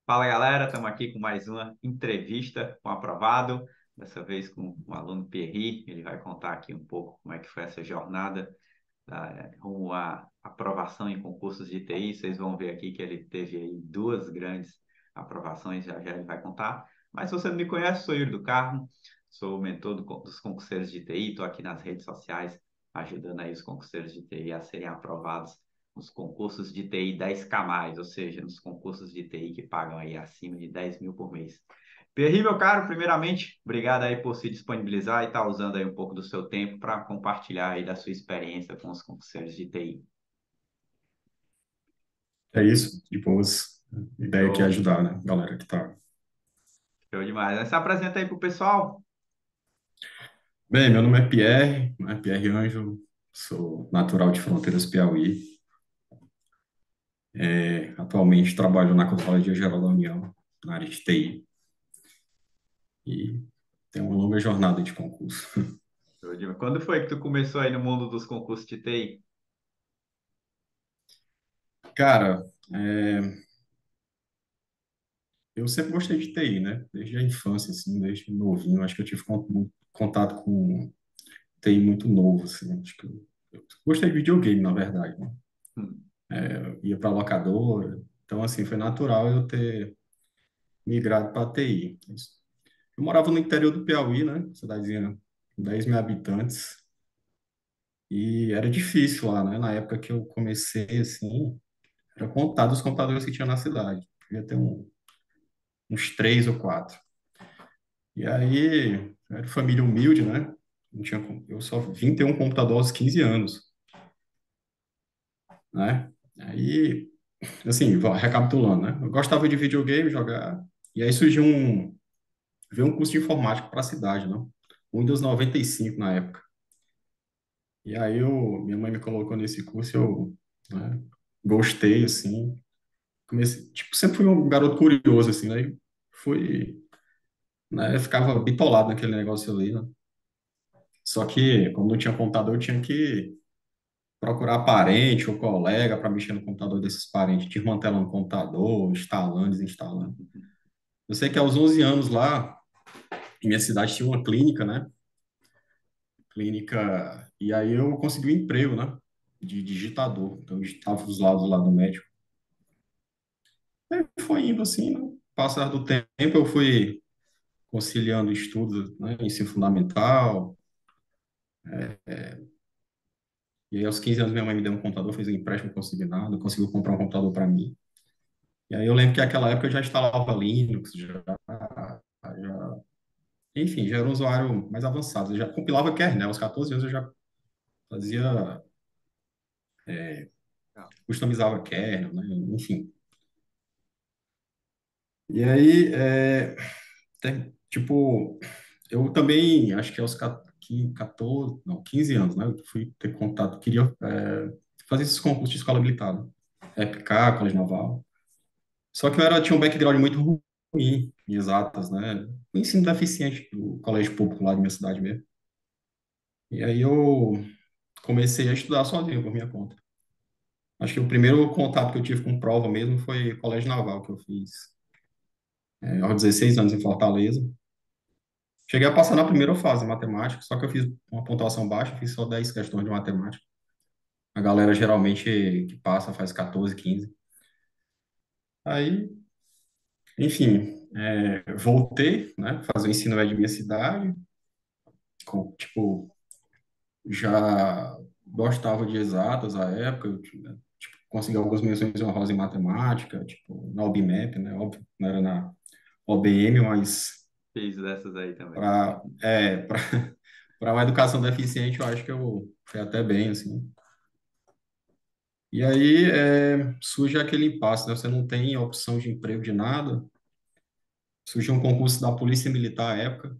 Fala galera, estamos aqui com mais uma entrevista com o aprovado, dessa vez com o aluno Pierri. Ele vai contar aqui um pouco como é que foi essa jornada rumo à aprovação em concursos de TI. Vocês vão ver aqui que ele teve aí duas grandes aprovações, já já ele vai contar. Mas se você não me conhece, sou Yuri do Carmo, sou o mentor dos concurseiros de TI, estou aqui nas redes sociais ajudando aí os concurseiros de TI a serem aprovados nos concursos de TI 10K+, ou seja, nos concursos de TI que pagam aí acima de 10 mil por mês. Perri, meu caro, primeiramente, obrigado aí por se disponibilizar e estar usando aí um pouco do seu tempo para compartilhar aí da sua experiência com os concurseiros de TI. É isso, de boas. A ideia aqui é Show, ajudar, né, galera que tá. show demais. Se apresenta aí pro pessoal. Bem, meu nome é Pierre, né, Pierre Ângelo, sou natural de Fronteiras, Piauí. Atualmente trabalho na Controladoria Geral da União, na área de TI, e tenho uma longa jornada de concurso. Show demais. Quando foi que tu começou aí no mundo dos concursos de TI? Cara, eu sempre gostei de TI, né, desde a infância, assim, desde novinho. Acho que eu tive contato com TI muito novo, assim. Acho que eu gostei de videogame, na verdade, né? Hum, Eu ia para locadora, então, assim, foi natural eu ter migrado para TI. Eu morava no interior do Piauí, né? Cidadezinha com 10 mil habitantes. E era difícil lá, né? Na época que eu comecei, assim, era contado os computadores que tinha na cidade. Devia ter uns três ou quatro. E aí, era família humilde, né? Não tinha, eu só vim ter um computador aos 15 anos, né? Aí, assim, recapitulando, né? Eu gostava de videogame, jogar. E aí veio um curso de informática para a cidade, né? Windows 95 na época. E aí minha mãe me colocou nesse curso, eu, né, gostei, assim, comecei, tipo, sempre fui um garoto curioso, assim, né, fui, né, ficava bitolado naquele negócio ali, né, só que, como não tinha computador, eu tinha que procurar parente ou colega para mexer no computador desses parentes, desmantelando o computador, instalando, desinstalando. Eu sei que aos 11 anos lá, em minha cidade tinha uma clínica, né, e aí eu consegui um emprego, né, de digitador, então eu digitava os laudos lá do médico. Aí foi indo assim, né? Passar do tempo, eu fui conciliando estudos, né? Ensino fundamental. E aí, aos 15 anos, minha mãe me deu um computador, fez um empréstimo consignado, conseguiu comprar um computador para mim. E aí, eu lembro que naquela época eu já instalava Linux, enfim, já era um usuário mais avançado. Eu já compilava kernel, aos 14 anos eu já fazia, legal. customizava kernel, né? Enfim. E aí, tipo, eu também, acho que aos 14, não, 15 anos, né? Eu fui ter contato, queria fazer esses concursos de escola militar, né? EPK, Colégio Naval. Só que tinha um background muito ruim em exatas, né? O ensino deficiente do colégio público lá de minha cidade mesmo. E aí eu comecei a estudar sozinho, por minha conta. Acho que o primeiro contato que eu tive com prova mesmo foi Colégio Naval, que eu fiz aos 16 anos em Fortaleza. Cheguei a passar na primeira fase, matemática, só que eu fiz uma pontuação baixa, fiz só 10 questões de matemática. A galera geralmente que passa faz 14, 15. Aí, enfim, voltei, né, fazer o ensino médio de minha cidade, tipo, já gostava de exatas à época, eu, tipo, consegui algumas menções honrosas em matemática, tipo, na OBMEP, né, óbvio, não era na OBM, mas Fiz dessas aí também. para para uma educação deficiente, eu acho que eu fui até bem, assim. E aí surge aquele impasse, né? Você não tem opção de emprego de nada. Surgiu um concurso da Polícia Militar à época,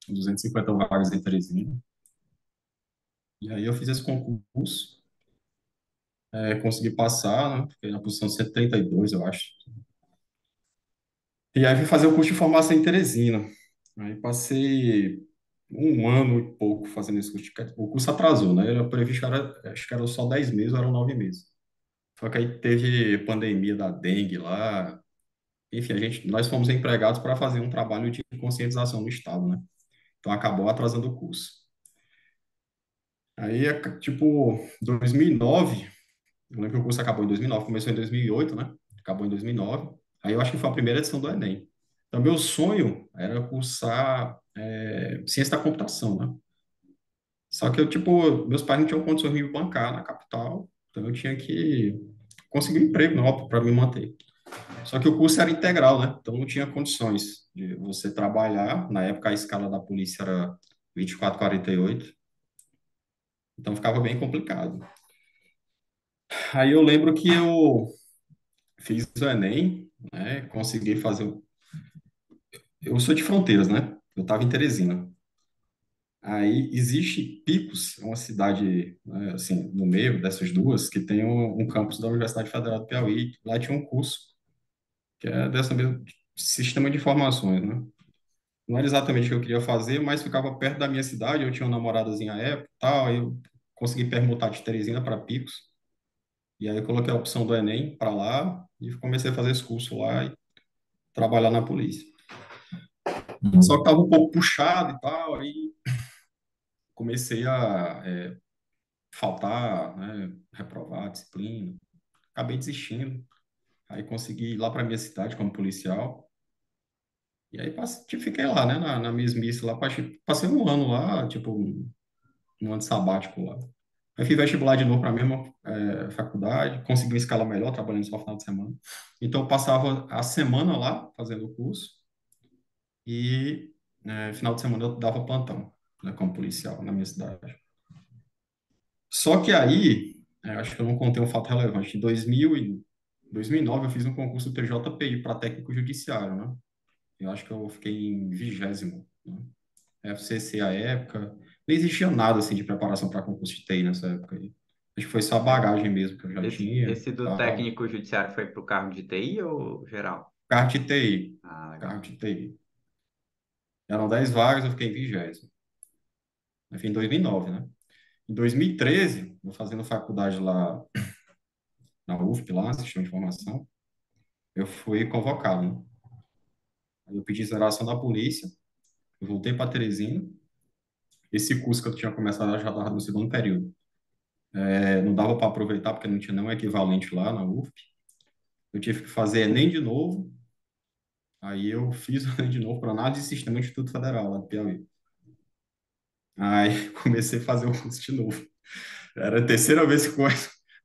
250 vagas em Teresina. E aí eu fiz esse concurso, consegui passar, né? Fiquei na posição 72, eu acho. E aí fui fazer o curso de formação em Teresina. Aí passei um ano e pouco fazendo esse curso. O curso atrasou, né? Era previsto, acho que era só 10 meses, ou eram 9 meses. Só que aí teve pandemia da dengue lá, enfim, nós fomos empregados para fazer um trabalho de conscientização no Estado, né? Então acabou atrasando o curso. Aí, tipo, 2009, eu lembro que o curso acabou em 2009, começou em 2008, né? Acabou em 2009. Aí eu acho que foi a primeira edição do Enem. Então, meu sonho era cursar ciência da computação, né? Só que eu, tipo, meus pais não tinham condições de me bancar na capital, então eu tinha que conseguir um emprego, não, para me manter. Só que o curso era integral, né? Então não tinha condições de você trabalhar. Na época a escala da polícia era 24/48, então ficava bem complicado. Aí eu lembro que eu fiz o Enem, né? Consegui fazer. Eu sou de Fronteiras, né? Eu estava em Teresina. Aí existe Picos, é uma cidade, né, assim, no meio dessas duas, que tem um campus da Universidade Federal do Piauí. Lá tinha um curso que é dessa mesma sistema de informações, né? Não era exatamente o que eu queria fazer, mas ficava perto da minha cidade. Eu tinha uma namoradazinha à época, e tal. Aí eu consegui permutar de Teresina para Picos. E aí eu coloquei a opção do Enem para lá e comecei a fazer esse curso lá e trabalhar na polícia. Só que estava um pouco puxado e tal. Aí comecei a faltar, né, reprovar a disciplina. Acabei desistindo. Aí consegui ir lá para minha cidade como policial. E aí fiquei lá, né, na mesmice lá. Passei um ano lá, tipo, um ano sabático lá. Aí fiz vestibular de novo para a mesma faculdade, consegui uma escala melhor, trabalhando só final de semana. Então, eu passava a semana lá fazendo o curso e final de semana eu dava plantão, né, como policial na minha cidade. Só que aí, acho que eu não contei um fato relevante. Em 2009, eu fiz um concurso do TJPI para técnico judiciário, né? Eu acho que eu fiquei em 20º, né? FCC à época. Não existia nada assim de preparação para concurso de TI nessa época aí. Acho que foi só a bagagem mesmo que eu já tinha Esse e do tal. técnico judiciário foi para o cargo de TI ou geral? Carro de TI. Ah, Carro legal. de TI. Eram 10 vagas, eu fiquei em 20º. Enfim, em 2009, né? Em 2013, eu fazendo faculdade lá na UFP, lá, Sistema de Informação, eu fui convocado, né? Aí eu pedi exoneração da polícia, eu voltei para Teresina. Esse curso que eu tinha começado eu já estava no segundo período. Não dava para aproveitar porque não tinha nenhum equivalente lá na UFP. Eu tive que fazer Enem de novo. Aí eu fiz o Enem de novo para análise de sistema do Instituto Federal, lá do Piauí. Aí comecei a fazer o curso de novo. Era a terceira vez que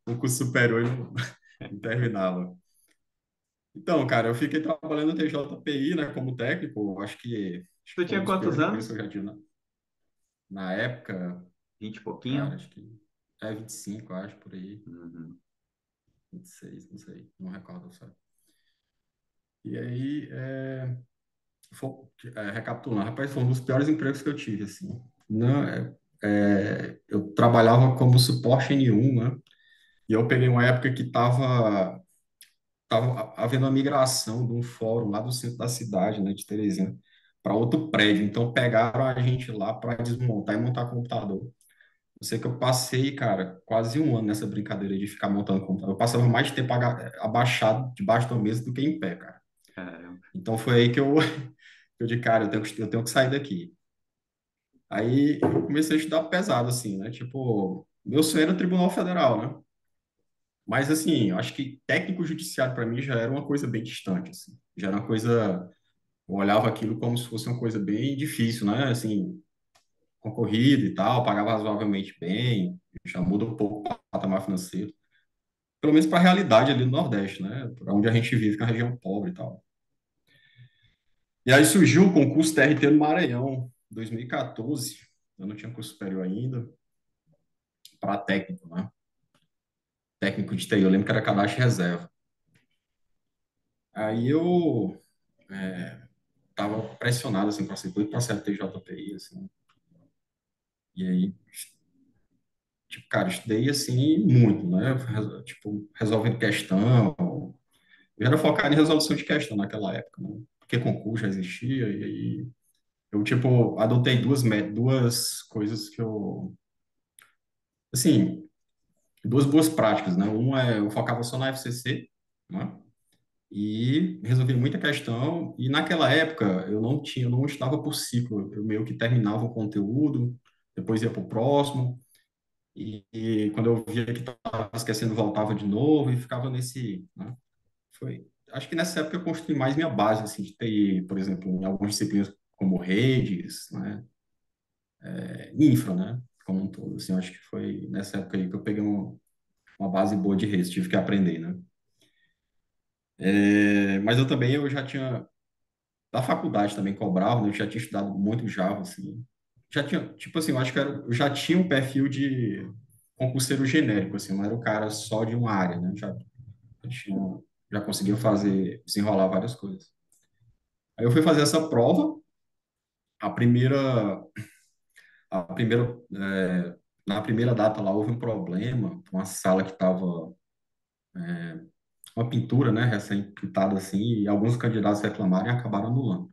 o curso superior e não terminava. Então, cara, eu fiquei trabalhando no TJPI, né, como técnico. Acho que Tu foi um tinha dos quantos piores empregos que anos? eu já tive na época. 20 e Cara, pouquinho? acho que 25, acho, por aí. Uhum. 26, não sei, não recordo, sabe? E aí, recapitulando, rapaz, foi um dos piores empregos que eu tive, assim. Não, eu trabalhava como suporte N1, né? E eu peguei uma época que tava havendo uma migração de um fórum lá do centro da cidade, né, de Teresina, para outro prédio. Então, pegaram a gente lá para desmontar e montar computador. Eu sei que eu passei, cara, quase um ano nessa brincadeira de ficar montando computador. Eu passava mais tempo abaixado debaixo da mesa do que em pé, cara. Caramba. Então, foi aí que eu de cara, eu tenho que sair daqui. Aí eu comecei a estudar pesado, assim, né? Tipo, meu sonho era o Tribunal Federal, né? Mas, assim, eu acho que técnico judiciário para mim já era uma coisa bem distante, assim. Já era uma coisa. Eu olhava aquilo como se fosse uma coisa bem difícil, né? Assim, concorrido e tal, pagava razoavelmente bem, já muda um pouco o patamar financeiro. Pelo menos para a realidade ali do Nordeste, né? Para onde a gente vive, que é a região pobre e tal. E aí surgiu o concurso TRT no Maranhão, em 2014. Eu não tinha curso superior ainda, para técnico, né? Técnico de TI. Eu lembro que era cadastro de reserva. Aí eu tava pressionado, assim, para ser doido para ser TJPI, assim. E aí, tipo, cara, estudei, assim, muito, né? Tipo, resolvendo questão. Eu era focado em resolução de questão naquela época, né? Porque concurso já existia, e aí eu, tipo, adotei duas coisas que assim, duas boas práticas, né? Uma é, eu focava só na FCC, né? e resolvi muita questão. E naquela época eu não estava por ciclo, eu meio que terminava o conteúdo, depois ia para o próximo, e quando eu via que estava esquecendo, voltava de novo e ficava nesse, né? Foi, acho que nessa época eu construí mais minha base assim de TI, por exemplo, em algumas disciplinas como redes, né? Infra, né? Como um todo, assim, eu acho que foi nessa época aí que eu peguei uma base boa de redes, tive que aprender, né? Mas eu já tinha da faculdade também cobrava, né? Eu já tinha estudado muito Java, assim. Já tinha, tipo assim, eu acho que eu já tinha um perfil de concurseiro genérico, assim, não era o cara só de uma área, né? Já tinha, já conseguia fazer, desenrolar várias coisas. Aí eu fui fazer essa prova, a primeira, a primeira, na primeira data lá houve um problema, uma sala que estava uma pintura, né, recém-pintada assim, e alguns candidatos reclamaram e acabaram anulando.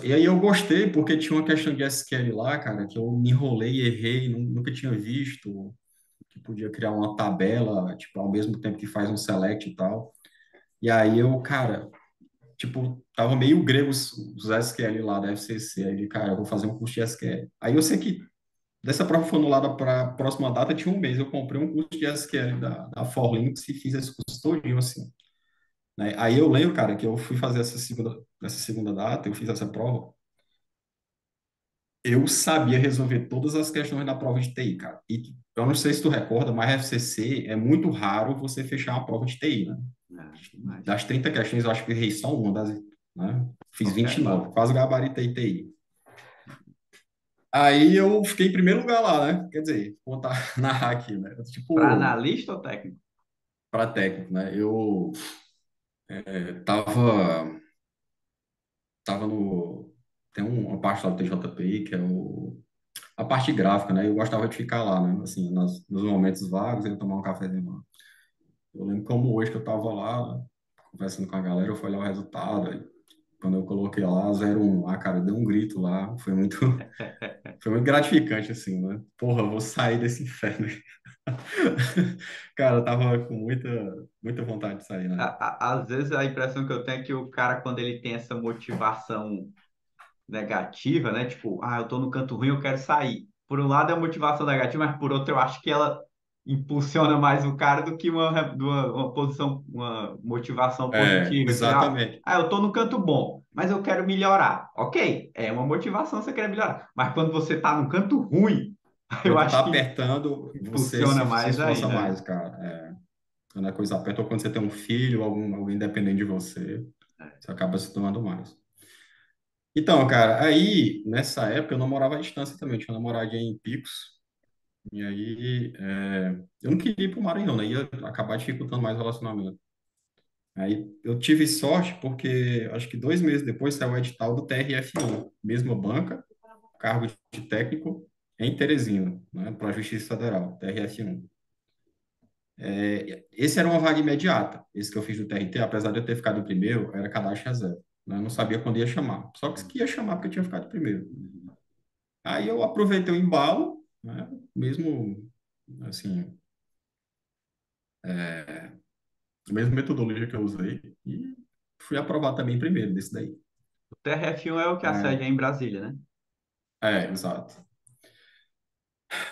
E aí eu gostei porque tinha uma questão de SQL lá, cara, que eu me enrolei, errei, nunca tinha visto, que podia criar uma tabela, tipo, ao mesmo tempo que faz um select e tal. E aí eu, cara, tipo, tava meio grego os SQL lá da FCC, aí, cara, eu vou fazer um curso de SQL. Aí eu sei que dessa prova foi anulada para a próxima data, tinha um mês, eu comprei um curso de SQL da Forlinx e fiz esse curso todinho, assim, né? Aí eu lembro, cara, que eu fui fazer essa segunda data, eu fiz essa prova, eu sabia resolver todas as questões da prova de TI, cara. E eu não sei se tu recorda, mas FCC é muito raro você fechar uma prova de TI, né? É, demais. Das 30 questões, eu acho que eu errei só uma das, né? Fiz Ok. 29, quase gabaritei TI. Aí eu fiquei em primeiro lugar lá, né? Quer dizer, vou contar, narrar aqui, né? Para Tipo, analista ou técnico? para técnico, né? Eu tava, tava no... Tem uma parte lá do TJPI, que é a parte gráfica, né? Eu gostava de ficar lá, né? Assim, nos momentos vagos, eu ia tomar um cafezinho lá. Eu lembro como hoje que eu tava lá, conversando com a galera, eu fui olhar o resultado, aí, quando eu coloquei lá 01, cara, deu um grito lá, foi muito, foi muito gratificante, assim, né? Porra, eu vou sair desse inferno. Cara, eu tava com muita vontade de sair, né? Às vezes a impressão que eu tenho é que o cara, quando ele tem essa motivação negativa, né? Tipo, ah, eu tô no canto ruim, eu quero sair. Por um lado é motivação negativa, mas por outro eu acho que ela impulsiona mais o cara do que uma posição, uma motivação positiva. Tipo, Exatamente. eu tô no canto bom, mas eu quero melhorar. Ok, é uma motivação você quer melhorar. Mas quando você tá no canto ruim, eu Quando tá acho que apertando, você impulsiona se mais esforça ainda, né? mais, cara. Quando a coisa aperta, ou quando você tem um filho, alguém dependente de você, você acaba se tornando mais. Então, cara, aí, nessa época, eu namorava à distância também, tinha uma namoradinha em Picos, e aí, eu não queria ir pro Maranhão, né? Ia acabar dificultando mais o relacionamento. Aí, eu tive sorte porque, acho que 2 meses depois, saiu o edital do TRF1, mesma banca, cargo de técnico em Teresina, né? Para a Justiça Federal, TRF1. Esse era uma vaga imediata, esse que eu fiz do TRT, apesar de eu ter ficado em primeiro, era cadastro reserva, né? Eu não sabia quando ia chamar, só que ia chamar porque eu tinha ficado em primeiro. Aí eu aproveitei o embalo, né? Mesmo, assim, a mesma metodologia que eu usei, e fui aprovado também primeiro desse daí. O TRF1 é o que a sede é É, em Brasília, né? exato.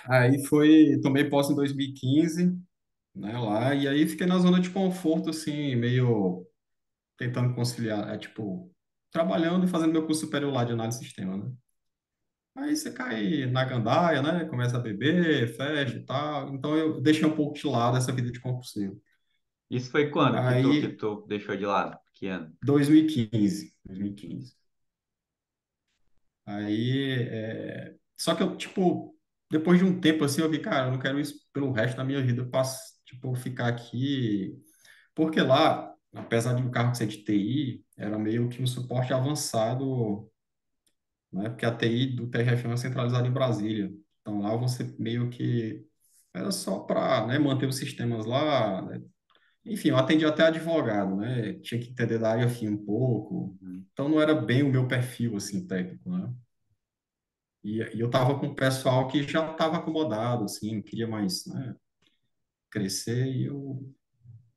Aí foi, tomei posse em 2015, né, lá, e aí fiquei na zona de conforto, assim, meio tentando conciliar, tipo, trabalhando e fazendo meu curso superior lá de análise de sistema, né? Aí você cai na gandaia, né? Começa a beber, festa e tal. Então eu deixei um pouco de lado essa vida de concurseiro. Isso foi quando que Aí, tu deixou de lado? Que ano? 2015. Aí, só que eu, tipo, depois de um tempo assim, eu vi, cara, eu não quero isso pelo resto da minha vida, tipo, ficar aqui. Porque lá, apesar de o carro ser de TI, era meio que um suporte avançado, né? Porque a TI do TRF1 é centralizada em Brasília. Então lá você meio que era só para, né, manter os sistemas lá, né? Enfim, eu atendi até advogado, né? Tinha que entender da área fim um pouco. Uhum. Então não era bem o meu perfil assim técnico, né? E eu tava com o pessoal que já estava acomodado, assim, não queria mais, né, crescer, e eu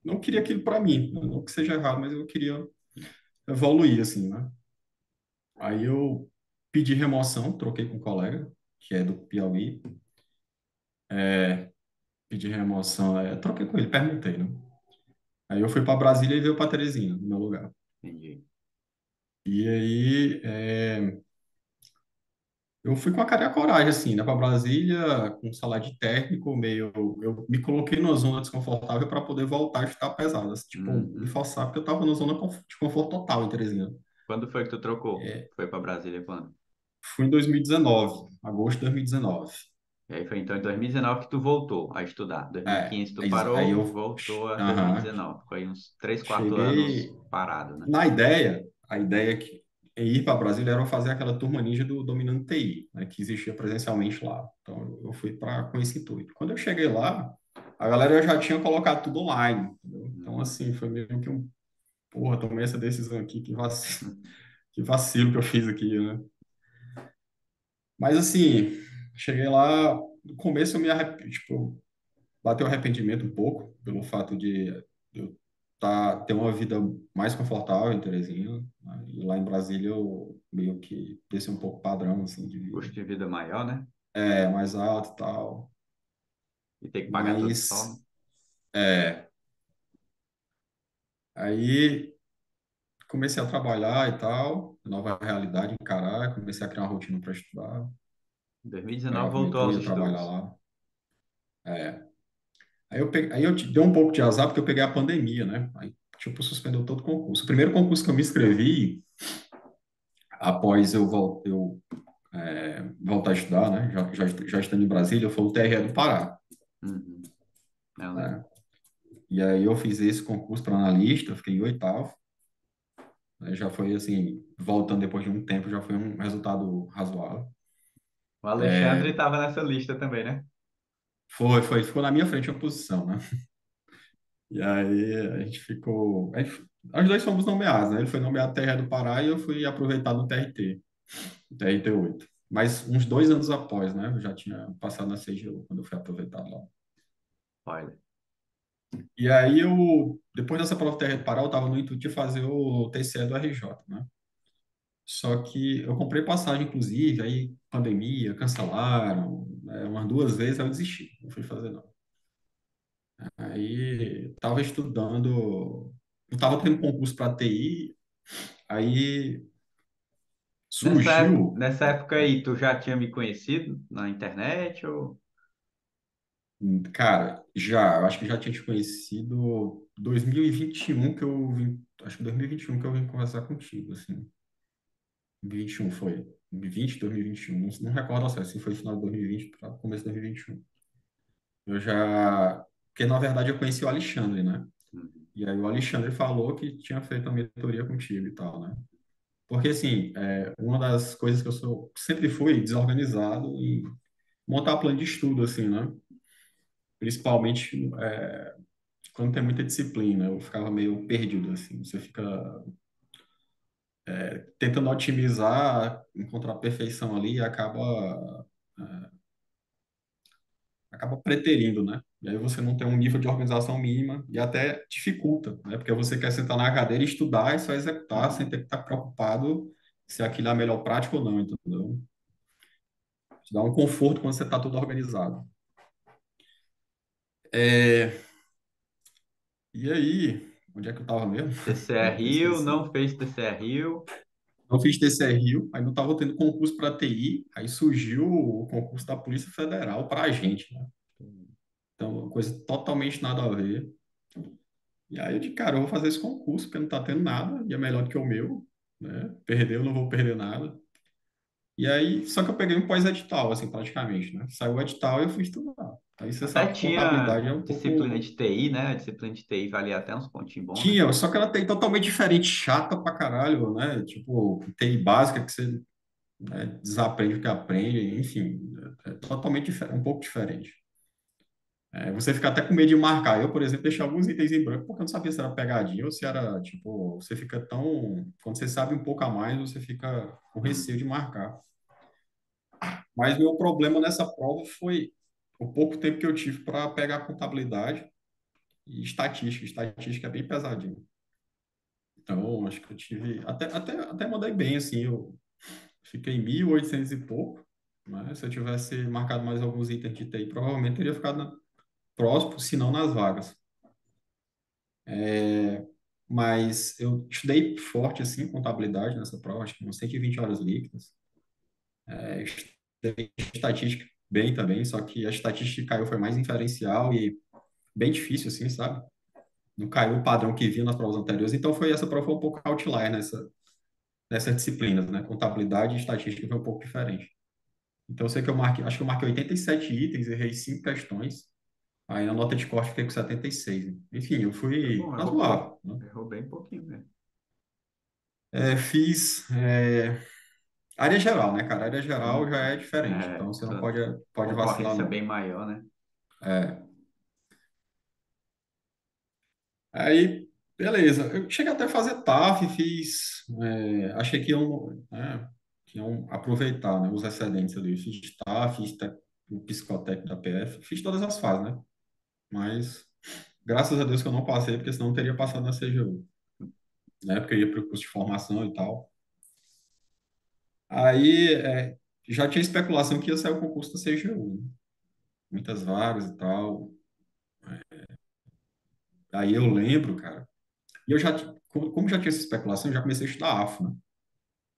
não queria aquilo para mim, não que seja errado, mas eu queria evoluir, assim, né? Aí eu pedi remoção, troquei com um colega, que é do Piauí, pedi remoção, troquei com ele, perguntei, né? Aí eu fui para Brasília e veio para Teresina, no meu lugar. Entendi. E aí eu fui com a cara e a coragem, assim, né, para Brasília, com um salário de técnico, meio. Eu me coloquei numa zona desconfortável para poder voltar a estudar pesado, assim, tipo, me Uhum. forçar, porque eu estava numa zona de conforto total em Teresina. Quando foi que tu trocou? É, Foi para Brasília quando? fui em 2019, agosto de 2019. E aí foi então em 2019 que tu voltou a estudar. É, 2015 tu aí parou, eu. voltou a Aham, 2019. Ficou aí uns 3, 4 anos cheguei. parado, né? A ideia que em ir para Brasília era fazer aquela turma ninja do Dominando TI, né, que existia presencialmente lá. Então eu fui para com esse intuito. Quando eu cheguei lá, a galera já tinha colocado tudo online, entendeu? Então Uhum. assim, foi meio que um, porra, tomei essa decisão aqui, que vacilo que eu fiz aqui, né? Mas assim, cheguei lá, no começo eu me arrependi, tipo, bateu arrependimento um pouco pelo fato de eu ter uma vida mais confortável em Teresina, né? E lá em Brasília eu meio que desci um pouco o padrão assim de vida. Custo de vida maior, né? É, mais alto e tal. E ter que pagar tudo só, né? Mas é, aí comecei a trabalhar e tal, nova realidade, encarar, comecei a criar uma rotina para estudar, Em 2019 pegava o voltou metrô, aos ia trabalhar estudos. lá. Aí eu dei um pouco de azar porque eu peguei a pandemia, né? Aí, tipo, suspendeu todo o concurso. O primeiro concurso que eu me inscrevi, após voltar a estudar, né? Já estando em Brasília, foi o TRE do Pará, Uhum. Eu lembro. né? E aí eu fiz esse concurso para analista, fiquei em oitavo, né? Já foi assim, voltando depois de um tempo, já foi um resultado razoável. O Alexandre estava nessa lista também, né? Ficou na minha frente a posição, né? E aí a gente ficou. Nós dois fomos nomeados, né? Ele foi nomeado TRE do Pará e eu fui aproveitado no TRT, o TRT 8. Mas uns 2 anos após, né? Eu já tinha passado na CGU quando eu fui aproveitado lá. Olha. E aí depois dessa prova TRE do Pará, eu estava no intuito de fazer o TCE do RJ, né? Só que eu comprei passagem, inclusive, aí pandemia, cancelaram, né? Umas 2 vezes, aí eu desisti, não fui fazer não. Aí estava estudando, eu estava tendo concurso para TI, aí surgiu, Nessa época aí, tu já tinha me conhecido na internet ou... cara, eu acho que já tinha te conhecido 2021 que eu vim, acho que 2021 que eu vim conversar contigo, assim. 2021 foi. 2020, 2021, não recordo ao certo se foi final de 2020 para começo de 2021. Eu já. Porque, na verdade, eu conheci o Alexandre, né? Uhum. E aí o Alexandre falou que tinha feito a mentoria contigo e tal, né? Porque, assim, uma das coisas que eu sempre fui desorganizado em montar plano de estudo, assim, né? Principalmente quando tem muita disciplina, eu ficava meio perdido, assim. Você fica tentando otimizar, encontrar perfeição ali e acaba preterindo, né? E aí você não tem um nível de organização mínima e até dificulta, né? Porque você quer sentar na cadeira e estudar e só executar sem ter que estar preocupado se aquilo é a melhor prática ou não, entendeu? Te dá um conforto quando você está tudo organizado. É, e aí, onde é que eu estava mesmo? TCE Já até Rio, esqueci. não fez TCE Rio. Eu fiz TCE Rio, aí não estava tendo concurso para TI, aí surgiu o concurso da Polícia Federal para a gente, né? Então, uma coisa totalmente nada a ver. E aí eu disse, cara, eu vou fazer esse concurso, porque não tá tendo nada, e é melhor do que o meu, né? Perder, eu não vou perder nada. E aí, só que eu peguei um pós-edital, assim, praticamente, né? Saiu o edital e eu fui estudar. Aí você Até sabe que tinha contabilidade é um disciplina pouco. de TI, né? A disciplina de TI valia até uns pontinhos bons, né? Tinha, só que ela tem totalmente diferente, chata pra caralho, né? Tipo, TI básica que você, né, desaprende o que aprende, enfim, é totalmente diferente, um pouco diferente. Você fica até com medo de marcar. Eu, por exemplo, deixei alguns itens em branco porque eu não sabia se era pegadinha ou se era, tipo, você fica tão. Quando você sabe um pouco a mais, você fica com receio de Uhum. marcar. Mas meu problema nessa prova foi o pouco tempo que eu tive para pegar a contabilidade. e estatística. Estatística é bem pesadinho. Então, acho que eu tive. Até mandei bem, assim. Eu fiquei em 1.800 e pouco. Né? Se eu tivesse marcado mais alguns itens de TI, provavelmente teria ficado próximo, se não nas vagas. Mas eu estudei forte, assim, contabilidade nessa prova, acho que umas 120 horas líquidas. Estudei estatística bem também, só que a estatística que caiu foi mais inferencial e bem difícil, assim, sabe? Não caiu o padrão que vinha nas provas anteriores, então essa prova foi um pouco outlier nessas disciplinas, né? Contabilidade e estatística foi um pouco diferente. Então, eu sei que eu marquei, acho que eu marquei 87 itens, errei 5 questões, aí na nota de corte fiquei com 76, né? Enfim, eu Foi fui bom, errou pouco. razoável, né? Errou bem pouquinho mesmo. Fiz área geral, né, cara? Área geral já é diferente, É, então você não pode vacilar, concorrência bem não. maior, né? É. Aí, beleza. Eu cheguei até a fazer TAF, fiz. Achei que iam aproveitar, né, os excedentes ali. Fiz TAF, o psicotécnico da PF, fiz todas as fases, né? Mas, graças a Deus que eu não passei, porque senão eu teria passado na CGU, né? Porque eu ia para o curso de formação e tal. Aí, já tinha especulação que ia sair o concurso da CGU, né? Muitas vagas e tal. Aí eu lembro, cara. E eu já, como já tinha essa especulação, eu já comecei a estudar AFO, né?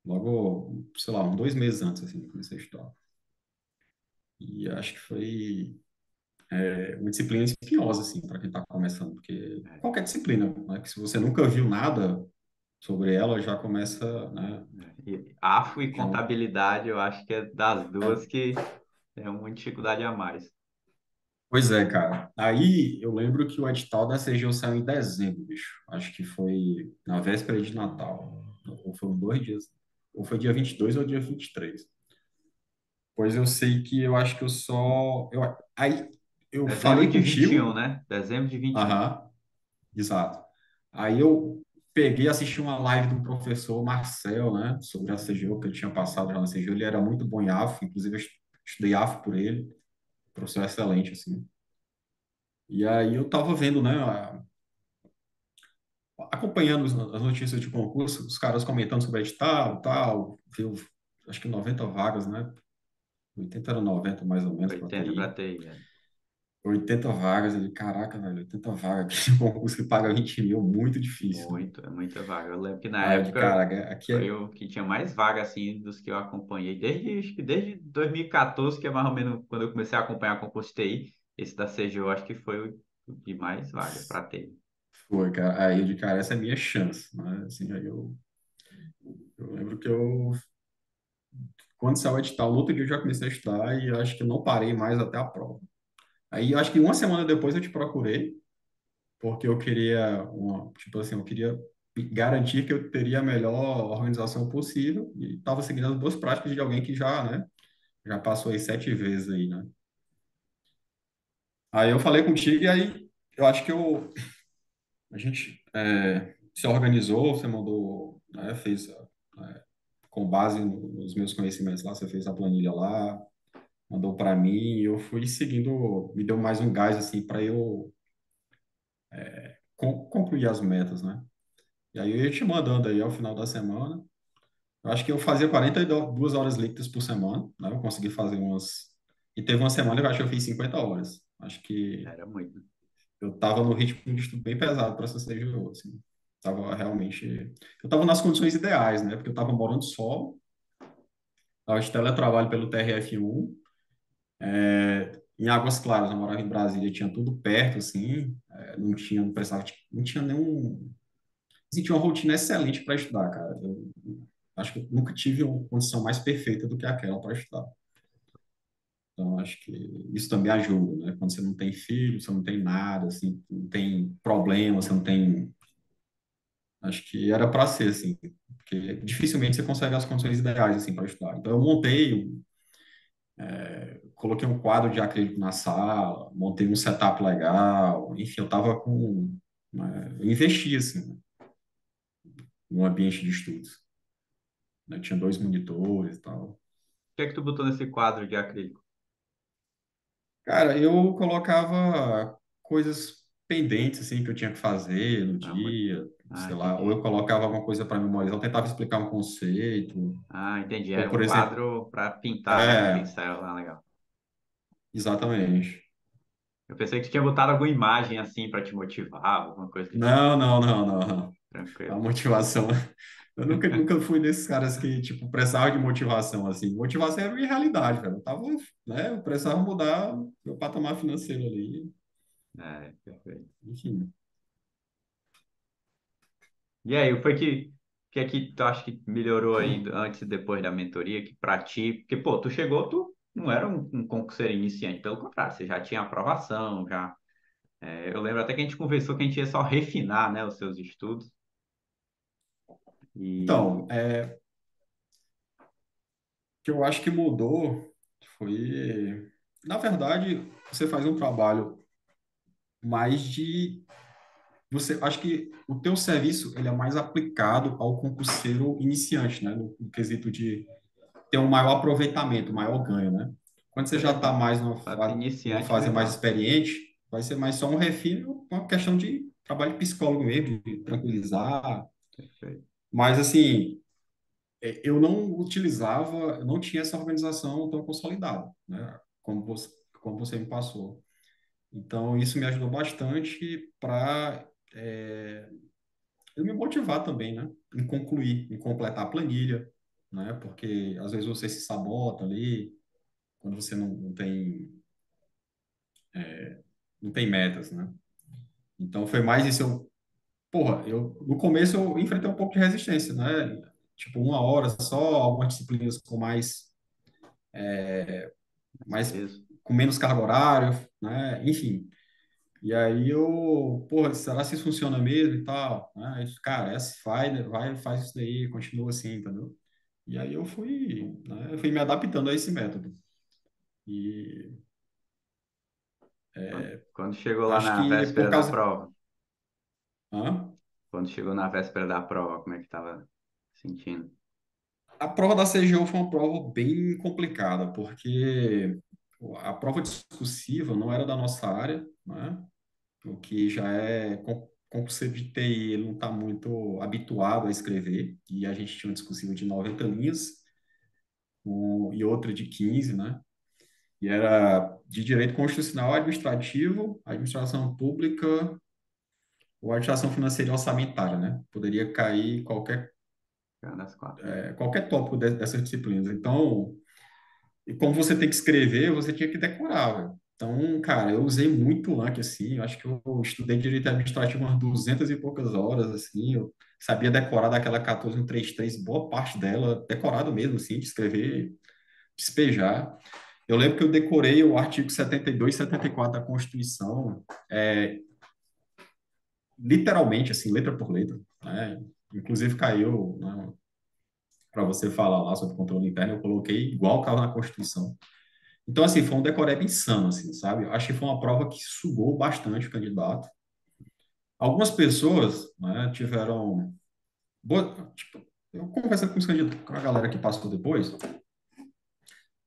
Logo, sei lá, uns 2 meses antes, assim, eu comecei a estudar. E acho que foi uma disciplina espinhosa, assim, para quem está começando, porque É, qualquer disciplina, né? Que se você nunca viu nada sobre ela, já começa, né? E AFO e Já é um... contabilidade, eu acho que é das duas que é uma dificuldade a mais. Pois é, cara. Aí eu lembro que o edital da CGU saiu em dezembro, bicho. Acho que foi na véspera de Natal. Ou foram 2 dias. Ou foi dia 22 ou dia 23. Pois eu sei que eu acho que eu só. Aí eu Dezembro falei de 21, contigo. né? Dezembro de 21. Aham, exato. Aí eu peguei e assisti uma live do professor Marcel, né? Sobre a CGU, que ele tinha passado já na CGU. Ele era muito bom em AFO, inclusive eu estudei AFO por ele. Professor excelente, assim. E aí eu tava vendo, né? Acompanhando as notícias de concurso, os caras comentando sobre edital, tal. Viu, acho que 90 vagas, né? 80 era 90 mais ou menos para 80 para TI. TI. 80 vagas, ele, caraca, velho, 80 vagas, aqui, um concurso que paga 20 mil, muito difícil, né? Muito, é muita vaga. Eu lembro que na Aí eu de época caraca, aqui foi é. o que tinha mais vaga assim dos que eu acompanhei acho que desde 2014, que é mais ou menos quando eu comecei a acompanhar concurso de TI, esse da CGU eu acho que foi o de mais vaga para TI. Foi, cara, aí eu de cara, essa é a minha chance, né? Assim, aí eu lembro que quando saiu o edital, no outro dia eu já comecei a estudar e eu acho que eu não parei mais até a prova. Aí eu acho que uma semana depois eu te procurei, porque eu queria, tipo assim, eu queria garantir que eu teria a melhor organização possível e estava seguindo as boas práticas de alguém que já, né, já passou aí 7 vezes aí, né? Aí eu falei contigo e aí eu acho que a gente se organizou, você mandou, né, fez com base nos meus conhecimentos lá, você fez a planilha lá, mandou para mim e eu fui seguindo, me deu mais um gás assim para eu concluir as metas, né? E aí eu ia te mandando aí ao final da semana. Eu acho que eu fazia 42 horas líquidas por semana, né? Eu consegui fazer umas. E teve uma semana que eu acho que eu fiz 50 horas. Acho que Era muito. eu estava no ritmo de estudo bem pesado para essa CGU, assim. Tava realmente. Eu estava nas condições ideais, né? Porque eu estava morando só, estava de teletrabalho pelo TRF1, em Águas Claras, eu morava em Brasília, tinha tudo perto, assim, não precisava, não tinha nenhum. Assim, tinha uma rotina excelente para estudar, cara. Eu acho que eu nunca tive uma condição mais perfeita do que aquela para estudar. Então, acho que isso também ajuda, né? Quando você não tem filho, você não tem nada, assim, não tem problema, você não tem. Acho que era para ser assim, porque dificilmente você consegue as condições ideais assim para estudar. Então, eu montei, coloquei um quadro de acrílico na sala, montei um setup legal, enfim, eu tava com. Eu investi assim, né, no ambiente de estudos, né? Tinha 2 monitores e tal. O que é que tu botou nesse quadro de acrílico? Cara, eu colocava coisas. pendentes, assim, que eu tinha que fazer no Ah, muito. dia, Ah, sei lá, ou eu entendi. colocava alguma coisa para memorizar, eu tentava explicar um conceito, Ah, entendi. ou, Era um por exemplo, quadro para pintar, né, com é, pincel. Ah, legal. exatamente. Eu pensei que tu tinha botado alguma imagem assim para te motivar, alguma coisa do tipo. Não, não, não, não, não. A Tranquilo. motivação. Eu nunca fui desses caras que, tipo, precisavam de motivação, assim. Motivação era minha realidade, velho. Eu tava, né, eu precisava mudar meu patamar financeiro ali, É, perfeito. enfim. E aí, foi que é que tu acha que melhorou aí antes e depois da mentoria, que pra ti, porque, pô, tu chegou, tu não era um concurseiro iniciante, pelo contrário, você já tinha aprovação, já. Eu lembro até que a gente conversou que a gente ia só refinar, né, os seus estudos. Então, E o que eu acho que mudou foi, na verdade, você faz um trabalho mais de, você, acho que o teu serviço, ele é mais aplicado ao concurseiro iniciante, né, no quesito de ter um maior aproveitamento, um maior ganho, né? Quando você já está beleza, mais fato numa iniciante, fase mais legal. experiente, vai ser mais só um refino, uma questão de trabalho psicólogo mesmo, de tranquilizar. Perfeito. Mas, assim, eu não utilizava, eu não tinha essa organização tão consolidada, né? Como você me passou. Então, isso me ajudou bastante para eu me motivar também, né? Em concluir, em completar a planilha, né? Porque às vezes você se sabota ali, quando você não tem metas, né? Então foi mais isso. No começo eu enfrentei um pouco de resistência, né? Tipo, uma hora só, algumas disciplinas com mais, Isso. com menos carga horária, né? Enfim. E aí será que isso funciona mesmo e tal? Né? Aí, cara, faz isso daí, continua assim, entendeu? E aí eu fui me adaptando a esse método. E Quando chegou lá acho na que por véspera da causa. prova, Hã? quando chegou na véspera da prova, como é que tava sentindo? A prova da CGU foi uma prova bem complicada, porque a prova discursiva não era da nossa área, né? O que já é concurseiro de TI, ele não está muito habituado a escrever, e a gente tinha uma discursiva de 90 linhas e outra de 15, né? E era de direito constitucional, administrativo, administração pública ou administração financeira e orçamentária, né? Poderia cair Uma das quatro. qualquer tópico dessas disciplinas. Então, e como você tem que escrever, você tinha que decorar, velho. Então, cara, eu usei muito o Anki, assim, eu acho que eu estudei direito administrativo umas 200 e poucas horas, assim, eu sabia decorar daquela 14133, boa parte dela, decorado mesmo, assim, de escrever, despejar. Eu lembro que eu decorei o artigo 72 e 74 da Constituição, literalmente, assim, letra por letra, né? Inclusive caiu, né, para você falar lá sobre controle interno, eu coloquei igual estava na Constituição. Então, assim, foi um decoreba insano, assim, sabe? Acho que foi uma prova que sugou bastante o candidato. Algumas pessoas, né, tiveram... tipo, eu conversando com os candidatos, com a galera que passou depois,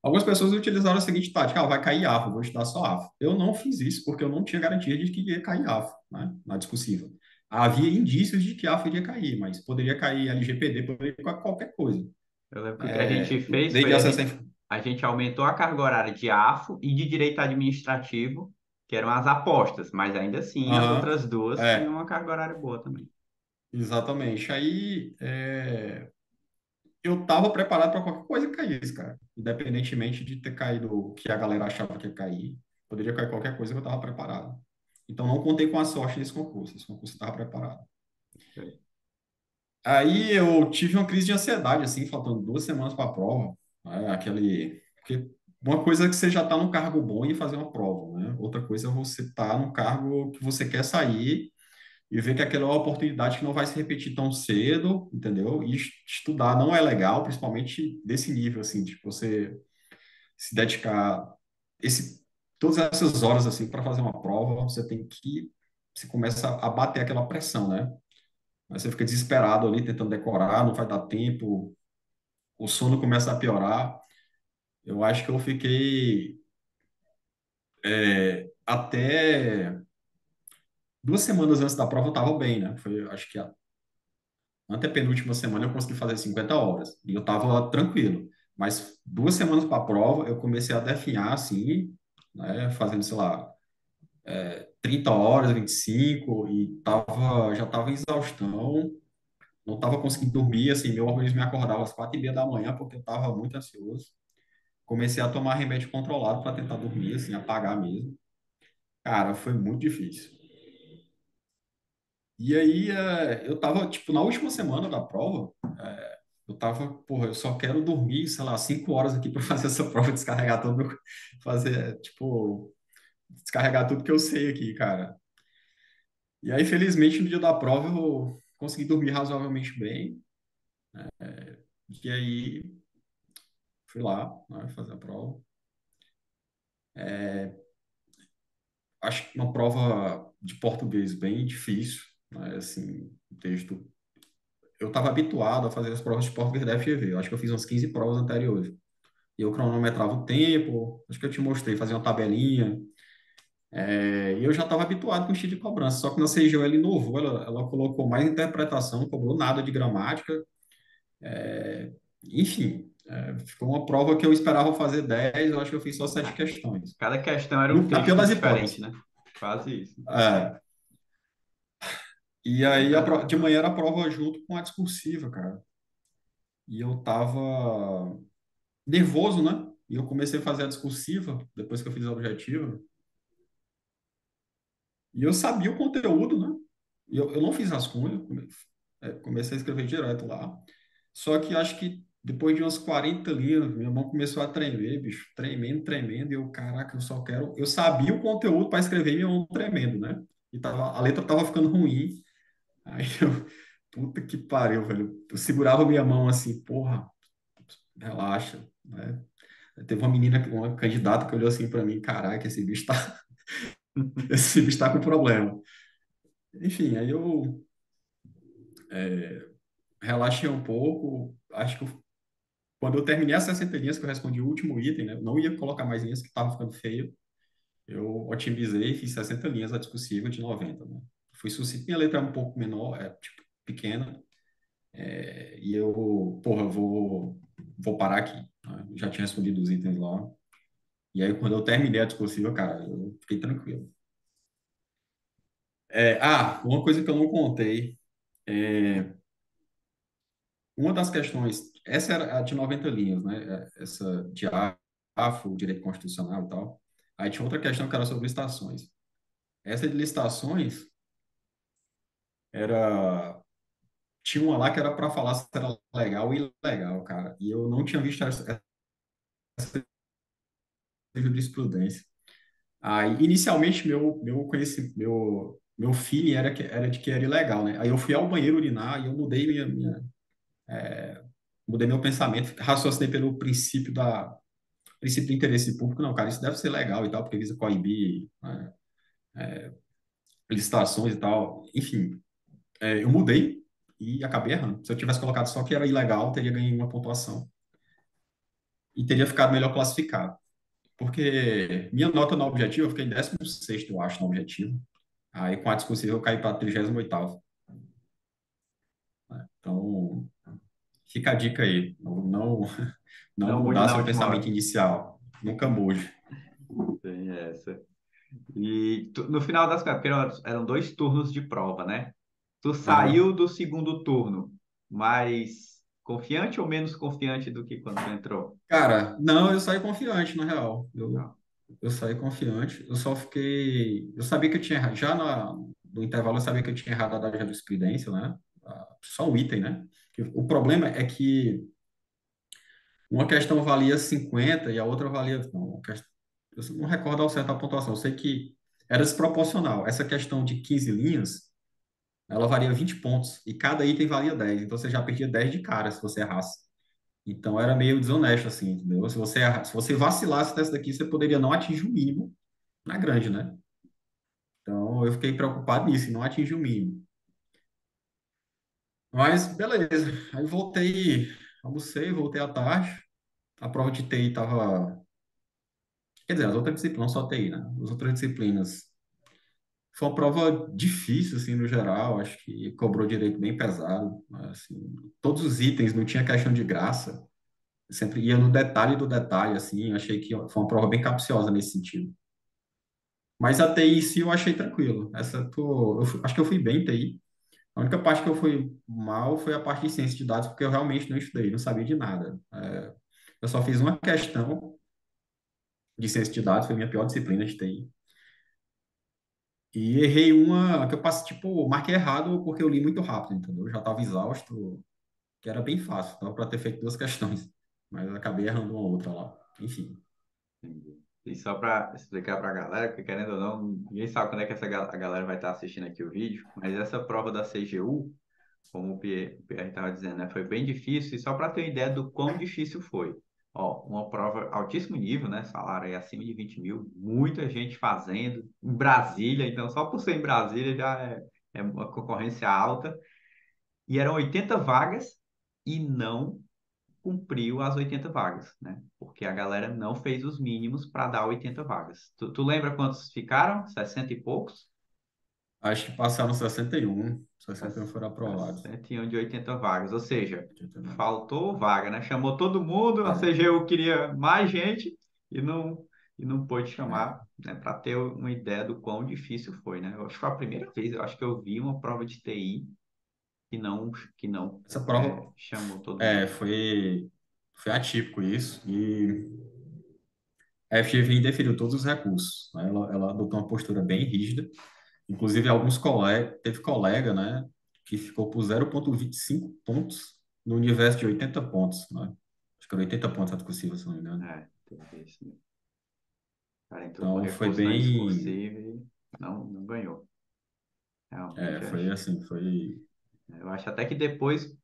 algumas pessoas utilizaram a seguinte tática: vai cair AFA, vou estudar só AFA. Eu não fiz isso porque eu não tinha garantia de que ia cair AFA, né, na discursiva. Havia indícios de que AFA iria cair, mas poderia cair LGPD, poderia cair qualquer coisa. Eu lembro que o que a gente fez Lei de foi acesso à a gente aumentou a carga horária de AFO e de direito administrativo, que eram as apostas, mas ainda assim as Aham, outras duas tinham é, uma carga horária boa também. exatamente. Aí, eu tava preparado para qualquer coisa que caísse, cara. Independentemente de ter caído o que a galera achava que ia cair, poderia cair qualquer coisa que eu tava preparado. Então não contei com a sorte desse concurso. Esse concurso eu tava preparado. Aí eu tive uma crise de ansiedade, assim, faltando 2 semanas para a prova. Né? Porque uma coisa é que você já está num cargo bom e fazer uma prova, né? Outra coisa é você estar num cargo que você quer sair e ver que aquela é uma oportunidade que não vai se repetir tão cedo, entendeu? E estudar não é legal, principalmente desse nível, assim, de você se dedicar esse, todas essas horas, assim, para fazer uma prova, você começa a bater aquela pressão, né? Aí você fica desesperado ali, tentando decorar, não vai dar tempo, o sono começa a piorar. Eu acho que eu fiquei até 2 semanas antes da prova eu estava bem, né? Foi, acho que a antepenúltima semana eu consegui fazer 50 horas e eu estava tranquilo. Mas 2 semanas para a prova eu comecei a definhar assim, né? Fazendo, sei lá, 30 horas, 25 e já estava em exaustão, não estava conseguindo dormir, assim, meu organismo me acordava às 4h30 da manhã porque eu estava muito ansioso. Comecei a tomar remédio controlado para tentar dormir, assim, apagar mesmo. Cara, foi muito difícil. E aí, eu tava, tipo, na última semana da prova, eu tava, porra, eu só quero dormir, sei lá, 5 horas aqui para fazer essa prova, descarregar tudo, fazer, tipo, descarregar tudo que eu sei aqui, cara. E aí, felizmente, no dia da prova, eu consegui dormir razoavelmente bem. E aí, fui lá, né, fazer a prova. Acho que uma prova de português bem difícil, né, assim, o texto. Eu estava habituado a fazer as provas de português da FGV. Eu acho que eu fiz umas 15 provas anteriores. E eu cronometrava o tempo, acho que eu te mostrei, fazia uma tabelinha. E eu já estava habituado com o estilo de cobrança. Só que na CGU ela inovou, ela colocou mais interpretação, não cobrou nada de gramática. Enfim, ficou uma prova que eu esperava fazer 10, eu acho que eu fiz só 7 questões. Cada questão era um Na pior texto das diferente, hipóteses. né? Quase isso. É, e Bem aí, de pesado. manhã era a prova junto com a discursiva, cara. E eu tava nervoso, né? E eu comecei a fazer a discursiva, depois que eu fiz a objetiva. E eu sabia o conteúdo, né? E eu não fiz rascunho, comecei a escrever direto lá. Só que acho que depois de umas 40 linhas, minha mão começou a tremer, bicho, tremendo, tremendo. E eu, caraca, eu só quero. Eu sabia o conteúdo para escrever, minha mão tremendo, né? E a letra tava ficando ruim. Aí eu, puta que pariu, velho. Eu segurava minha mão assim, porra, relaxa, né? Teve uma menina, uma candidata que olhou assim para mim, caraca, esse bicho tá com problema. Enfim, aí eu relaxei um pouco. Acho que quando eu terminei as 60 linhas, que eu respondi o último item, né? Eu não ia colocar mais linhas, que estava ficando feio. Eu otimizei e fiz 60 linhas a discursiva de 90, né? Fui sucinto, minha letra é um pouco menor, tipo, pequena. E eu, porra, vou parar aqui, né? Já tinha respondido os itens lá. E aí, quando eu terminei a discursiva, cara, eu fiquei tranquilo. Uma coisa que eu não contei. Uma das questões, essa era a de 90 linhas, né? Essa de AFO, direito constitucional e tal. Aí tinha outra questão que era sobre licitações. Essa de licitações era. Tinha uma lá que era para falar se era legal ou ilegal, cara. E eu não tinha visto essa jurisprudência. Aí, inicialmente, meu feeling era de que era ilegal, né? Aí eu fui ao banheiro urinar e eu mudei meu pensamento, raciocinei pelo princípio do interesse público, não, cara, isso deve ser legal e tal, porque visa coibir, né, licitações e tal. Enfim, eu mudei e acabei errando. Se eu tivesse colocado só que era ilegal, teria ganho uma pontuação e teria ficado melhor classificado. Porque minha nota no objetivo, eu fiquei em 16º, eu acho, no objetivo. Aí com a discursiva eu caí para 38º. Né? Então, fica a dica aí. Não Não mude mudar na seu última pensamento hora. inicial. Nunca mude. Tem essa. E no final das contas, porque eram dois turnos de prova, né? Tu Aham. saiu do segundo turno, mais confiante ou menos confiante do que quando tu entrou? Cara, não, eu saí confiante, na real. Não. Eu saí confiante. Eu só fiquei. Eu sabia que eu tinha errado. No intervalo, eu sabia que eu tinha errado a da jurisprudência, né? Só um item, né? O problema é que uma questão valia 50 e a outra valia. Não, eu não recordo ao certo a pontuação. Eu sei que era desproporcional. Essa questão de 15 linhas, ela valia 20 pontos. E cada item valia 10. Então você já perdia 10 de cara se você errasse. Então era meio desonesto, assim, entendeu? Se você vacilasse dessa daqui, você poderia não atingir o mínimo na grande, né? Então eu fiquei preocupado nisso, em não atingir o mínimo. Mas beleza. Aí voltei, almocei, voltei à tarde. A prova de TI estava. Quer dizer, as outras disciplinas, não só TI, né? As outras disciplinas. foi uma prova difícil, assim, no geral. Acho que cobrou direito bem pesado. Assim, todos os itens, não tinha questão de graça. Sempre ia no detalhe do detalhe, assim. Achei que foi uma prova bem capciosa nesse sentido. Mas a TI em si eu achei tranquilo. Acho que eu fui bem em TI. A única parte que eu fui mal foi a parte de ciência de dados, porque eu realmente não estudei, não sabia de nada. Eu só fiz uma questão de ciência de dados, foi a minha pior disciplina de TI. E errei uma que eu passei, tipo, marquei errado porque eu li muito rápido, entendeu? Eu já estava exausto, que era bem fácil, dava para ter feito duas questões, mas eu acabei errando uma outra lá. Enfim, Entendi. E só para explicar para a galera, porque querendo ou não, ninguém sabe quando é que a galera vai estar assistindo aqui o vídeo, mas essa prova da CGU, como o Pierre estava dizendo, né, foi bem difícil, e só para ter uma ideia do quão difícil foi. Ó, uma prova altíssimo nível, né? Salário aí acima de 20 mil, muita gente fazendo, em Brasília, então só por ser em Brasília já é uma concorrência alta, e eram 80 vagas, e não cumpriu as 80 vagas, né? Porque a galera não fez os mínimos para dar 80 vagas. Tu lembra quantos ficaram? 60 e poucos? acho que passaram 61, 61 foram aprovados. 61 de 80 vagas, ou seja, 89. faltou vaga, né? Chamou todo mundo, a É, CGU queria mais gente e não pôde é. chamar, né? Para ter uma ideia do quão difícil foi, né? Eu acho que foi a primeira vez, eu acho que eu vi uma prova de TI que não Essa prova chamou todo mundo. foi atípico isso, e a FGV indeferiu todos os recursos, né? Ela adotou uma postura bem rígida. Inclusive, teve colega, né, que ficou por 0,25 pontos no universo de 80 pontos, né? Acho que era 80 pontos a discussível, se não me engano. Teve isso, né? O cara entrou com Então, foi recurso na bem... discursiva e não ganhou. Realmente, Foi assim, foi... eu acho até que depois,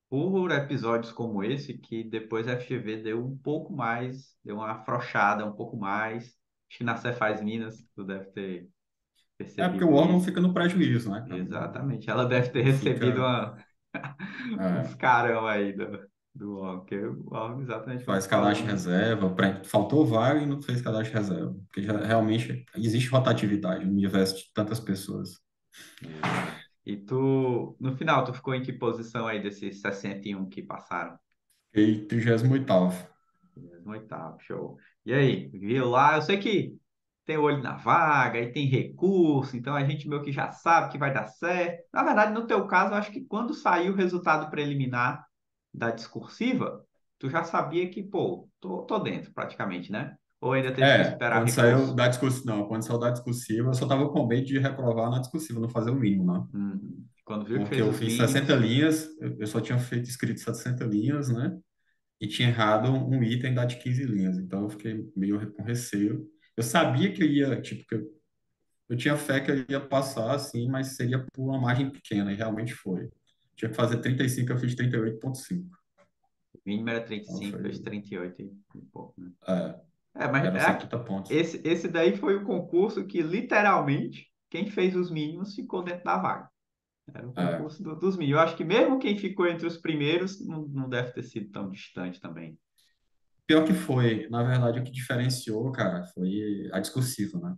por episódios como esse, que depois a FGV deu um pouco mais, deu uma afrouxada um pouco mais. Acho que na Cefaz Minas, tu deve ter Porque o percebido órgão isso. fica no prejuízo, né, cara? Exatamente. Ela deve ter Ele recebido fica... uns é, carão aí do órgão, porque o órgão, exatamente como faz tu falou, cadastro de né? reserva, faltou vaga e não fez cadastro de reserva. Porque já, realmente existe rotatividade no universo de tantas pessoas. Exato. E tu, no final, tu ficou em que posição aí desses 61 que passaram? E 38º. 28º, show. E aí, viu lá? Eu sei que tem olho na vaga e tem recurso, então a gente meio que já sabe que vai dar certo. Na verdade, no teu caso, eu acho que quando saiu o resultado preliminar da discursiva, tu já sabia que, pô, tô dentro praticamente, né? Ou ainda teve que esperar Quando saiu recurso? da discussão, não, quando saiu da discursiva, eu só tava com medo de reprovar na discursiva, não fazer o mínimo, né? Uhum. Quando viu que Porque fez eu os fiz 60 mínimos, linhas, eu só tinha feito escrito 60 linhas, né? E tinha errado um item da de 15 linhas, então eu fiquei meio com receio. Eu sabia que eu ia, tipo, eu tinha fé que eu ia passar, assim, mas seria por uma margem pequena, e realmente foi. Tinha que fazer 35, eu fiz 38,5. o mínimo era Então 35, fez foi, 38 e pouco, né? é, Mas eram 70 pontos. esse daí foi o concurso que, literalmente, quem fez os mínimos ficou dentro da vaga. Era o É. concurso dos mínimos. Eu acho que mesmo quem ficou entre os primeiros não deve ter sido tão distante também. Pior que foi, na verdade, o que diferenciou, cara, foi a discursiva, né?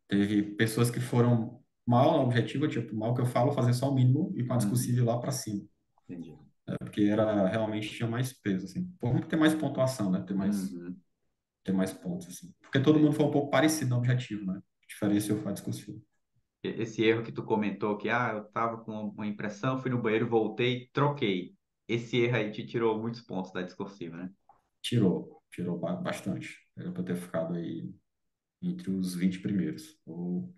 Teve pessoas que foram mal na objetiva, tipo, mal que eu falo, fazer só o mínimo e com a discursiva Uhum, ir lá para cima. entendi. Porque era realmente tinha mais peso, assim. Por ter mais pontuação, né? Uhum, Ter mais pontos, assim. Porque todo mundo entendi. foi um pouco parecido no objetivo, né? Diferenciou foi a discursiva. Esse erro que tu comentou, que eu estava com uma impressão, fui no banheiro, voltei, troquei. Esse erro aí te tirou muitos pontos da discursiva, né? Tirou bastante. Era para ter ficado aí entre os 20 primeiros, ou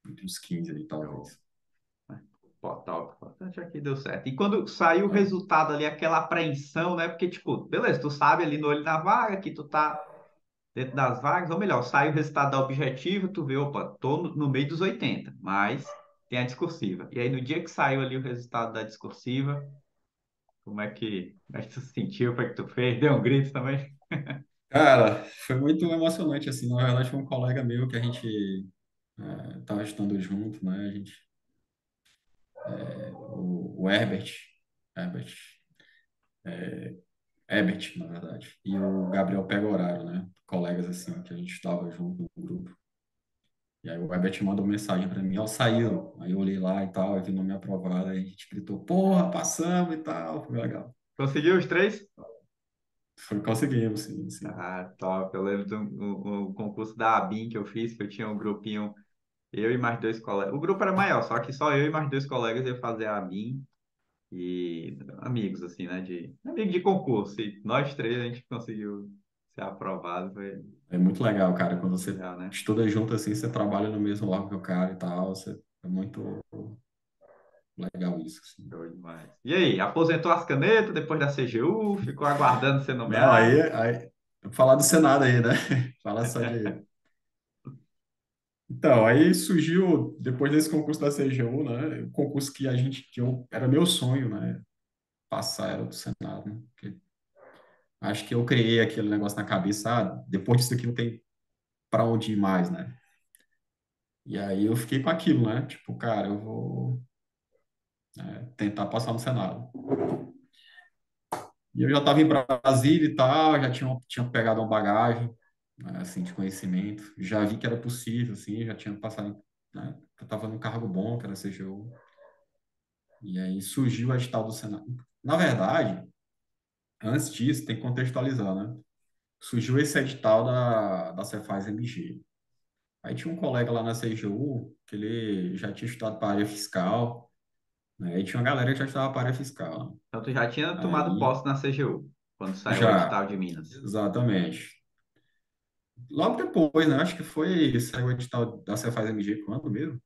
entre os 15 ali, Show. talvez. Pô, top. O importante é que deu certo. E quando saiu o É, resultado ali, aquela apreensão, né? Porque, tipo, beleza, tu sabe ali no olho da vaga que tu tá dentro das vagas, ou melhor, sai o resultado da objetiva, tu vê, opa, tô no meio dos 80, mas tem a discursiva. E aí, no dia que saiu ali o resultado da discursiva, como é que tu se sentiu? Foi que tu fez? Deu um grito também? cara, foi muito emocionante, assim. Na verdade, foi um colega meu que a gente tava estudando junto, né? A gente, o Herbert, Herbert, na verdade, e o Gabriel Pegoraro, né? Colegas, assim, que a gente estava junto no grupo. E aí o Herbert mandou mensagem para mim, ó, saiu. Aí eu olhei lá e tal, aí vi o nome aprovado, aí a gente gritou, porra, passamos e tal, foi legal. Conseguiu os três? Foi, conseguimos, sim, sim. Ah, top. Eu lembro do concurso da ABIN que eu fiz, que eu tinha um grupinho, eu e mais dois colegas. O grupo era maior, só que só eu e mais dois colegas iam fazer a ABIN e amigos, assim, né? Amigo de concurso. E nós três a gente conseguiu ser aprovado. Foi É muito legal, cara, quando você legal, né? estuda junto assim, você trabalha no mesmo órgão que o cara e tal, é muito legal isso, assim. Show demais. E aí, aposentou as canetas depois da CGU? Ficou aguardando ser Não, nomeado? falar do Senado aí, né? Falar só de. Então, aí surgiu, depois desse concurso da CGU, né? O concurso era meu sonho, né? Passar era do Senado, né? Porque acho que eu criei aquele negócio na cabeça, depois disso aqui não tem para onde ir mais, né? E aí eu fiquei com aquilo, né? Tipo, cara, eu vou tentar passar no Senado. E eu já estava em Brasília e tal, tinha pegado uma bagagem, né, assim, de conhecimento, já vi que era possível, assim, já tinha passado, né? Eu estava num cargo bom, que era CGU, e aí surgiu o edital do Senado. Na verdade, antes disso, tem que contextualizar, né? Surgiu esse edital da Cefaz MG. Aí tinha um colega lá na CGU, que ele já tinha estudado para a área fiscal, né? Aí tinha uma galera que já estava para a área fiscal, né? Então, tu já tinha tomado Aí, posse na CGU, quando saiu o já, edital de Minas. exatamente. Logo depois, né? Acho que saiu o edital da Cefaz MG quando mesmo?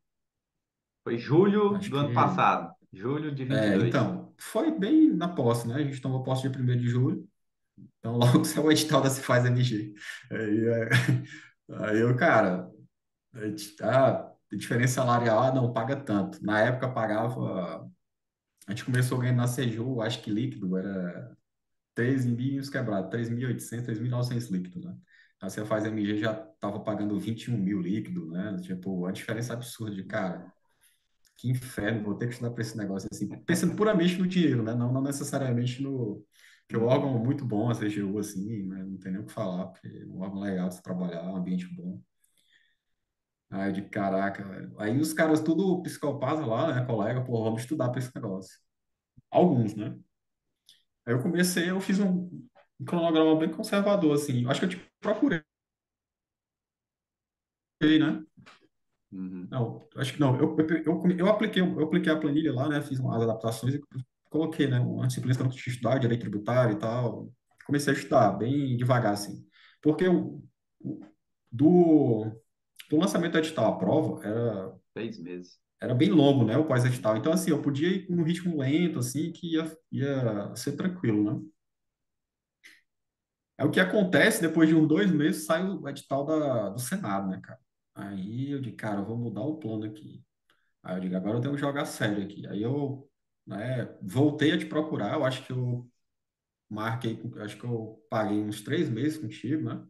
Foi julho Acho do ano que, passado, julho de 22. então, foi bem na posse, né? A gente tomou posse dia 1º de julho, então logo saiu o edital da Cefaz MG. Aí, aí eu, cara, diferença salarial, não, paga tanto. Na época pagava, a gente começou ganhando na CGU, acho que líquido era 3 mil e uns quebrados, 3.800, 3.900 líquido, né? A Cefaz MG já estava pagando 21 mil líquido, né? Tipo, a diferença absurda de, cara, que inferno, vou ter que estudar para esse negócio assim, pensando puramente no dinheiro, né? Não necessariamente no. Que o órgão é Uhum. muito bom, a CGU, assim, né? Não tem nem o que falar, porque é um órgão legal de se trabalhar, um ambiente bom. Aí eu digo, caraca, velho. Aí os caras tudo psicopata lá, né, colega, pô, vamos estudar para esse negócio. Alguns, né? Aí eu fiz um cronograma bem conservador, assim. Eu acho que eu te procurei, né? Uhum. Não, acho que não. Eu apliquei a planilha lá, né? Fiz umas adaptações e coloquei, né? Uma disciplina que eu não tinha estudado, direito tributário e tal. Comecei a estudar bem devagar, assim. Porque o- do, do lançamento do edital à prova Seis meses. era bem longo, né? O pós-edital. Então, assim, eu podia ir com um ritmo lento, assim, que ia ser tranquilo, né? É o que acontece, depois de uns 2 meses, sai o edital do Senado, né, cara? Aí eu digo, cara, eu vou mudar o plano aqui. Aí eu digo, agora eu tenho que jogar sério aqui. Aí eu, né, voltei a te procurar, eu acho que eu acho que eu paguei uns 3 meses contigo, né?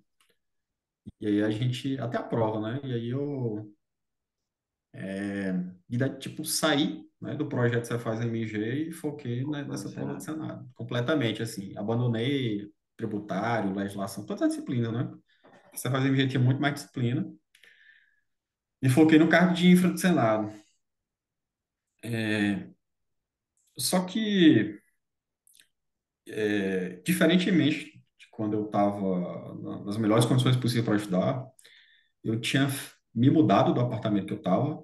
E aí a gente, até a prova, né? E aí e daí, tipo, saí, né, do projeto Cefaz MG e foquei, né, Foi no nessa prova de Senado. Senado. Completamente, assim, abandonei tributário, legislação, toda a disciplina, né? Cefaz MG tinha muito mais disciplina e foquei no cargo de infra do Senado. Só que diferentemente de quando eu estava nas melhores condições possíveis para estudar, eu tinha me mudado do apartamento que eu estava,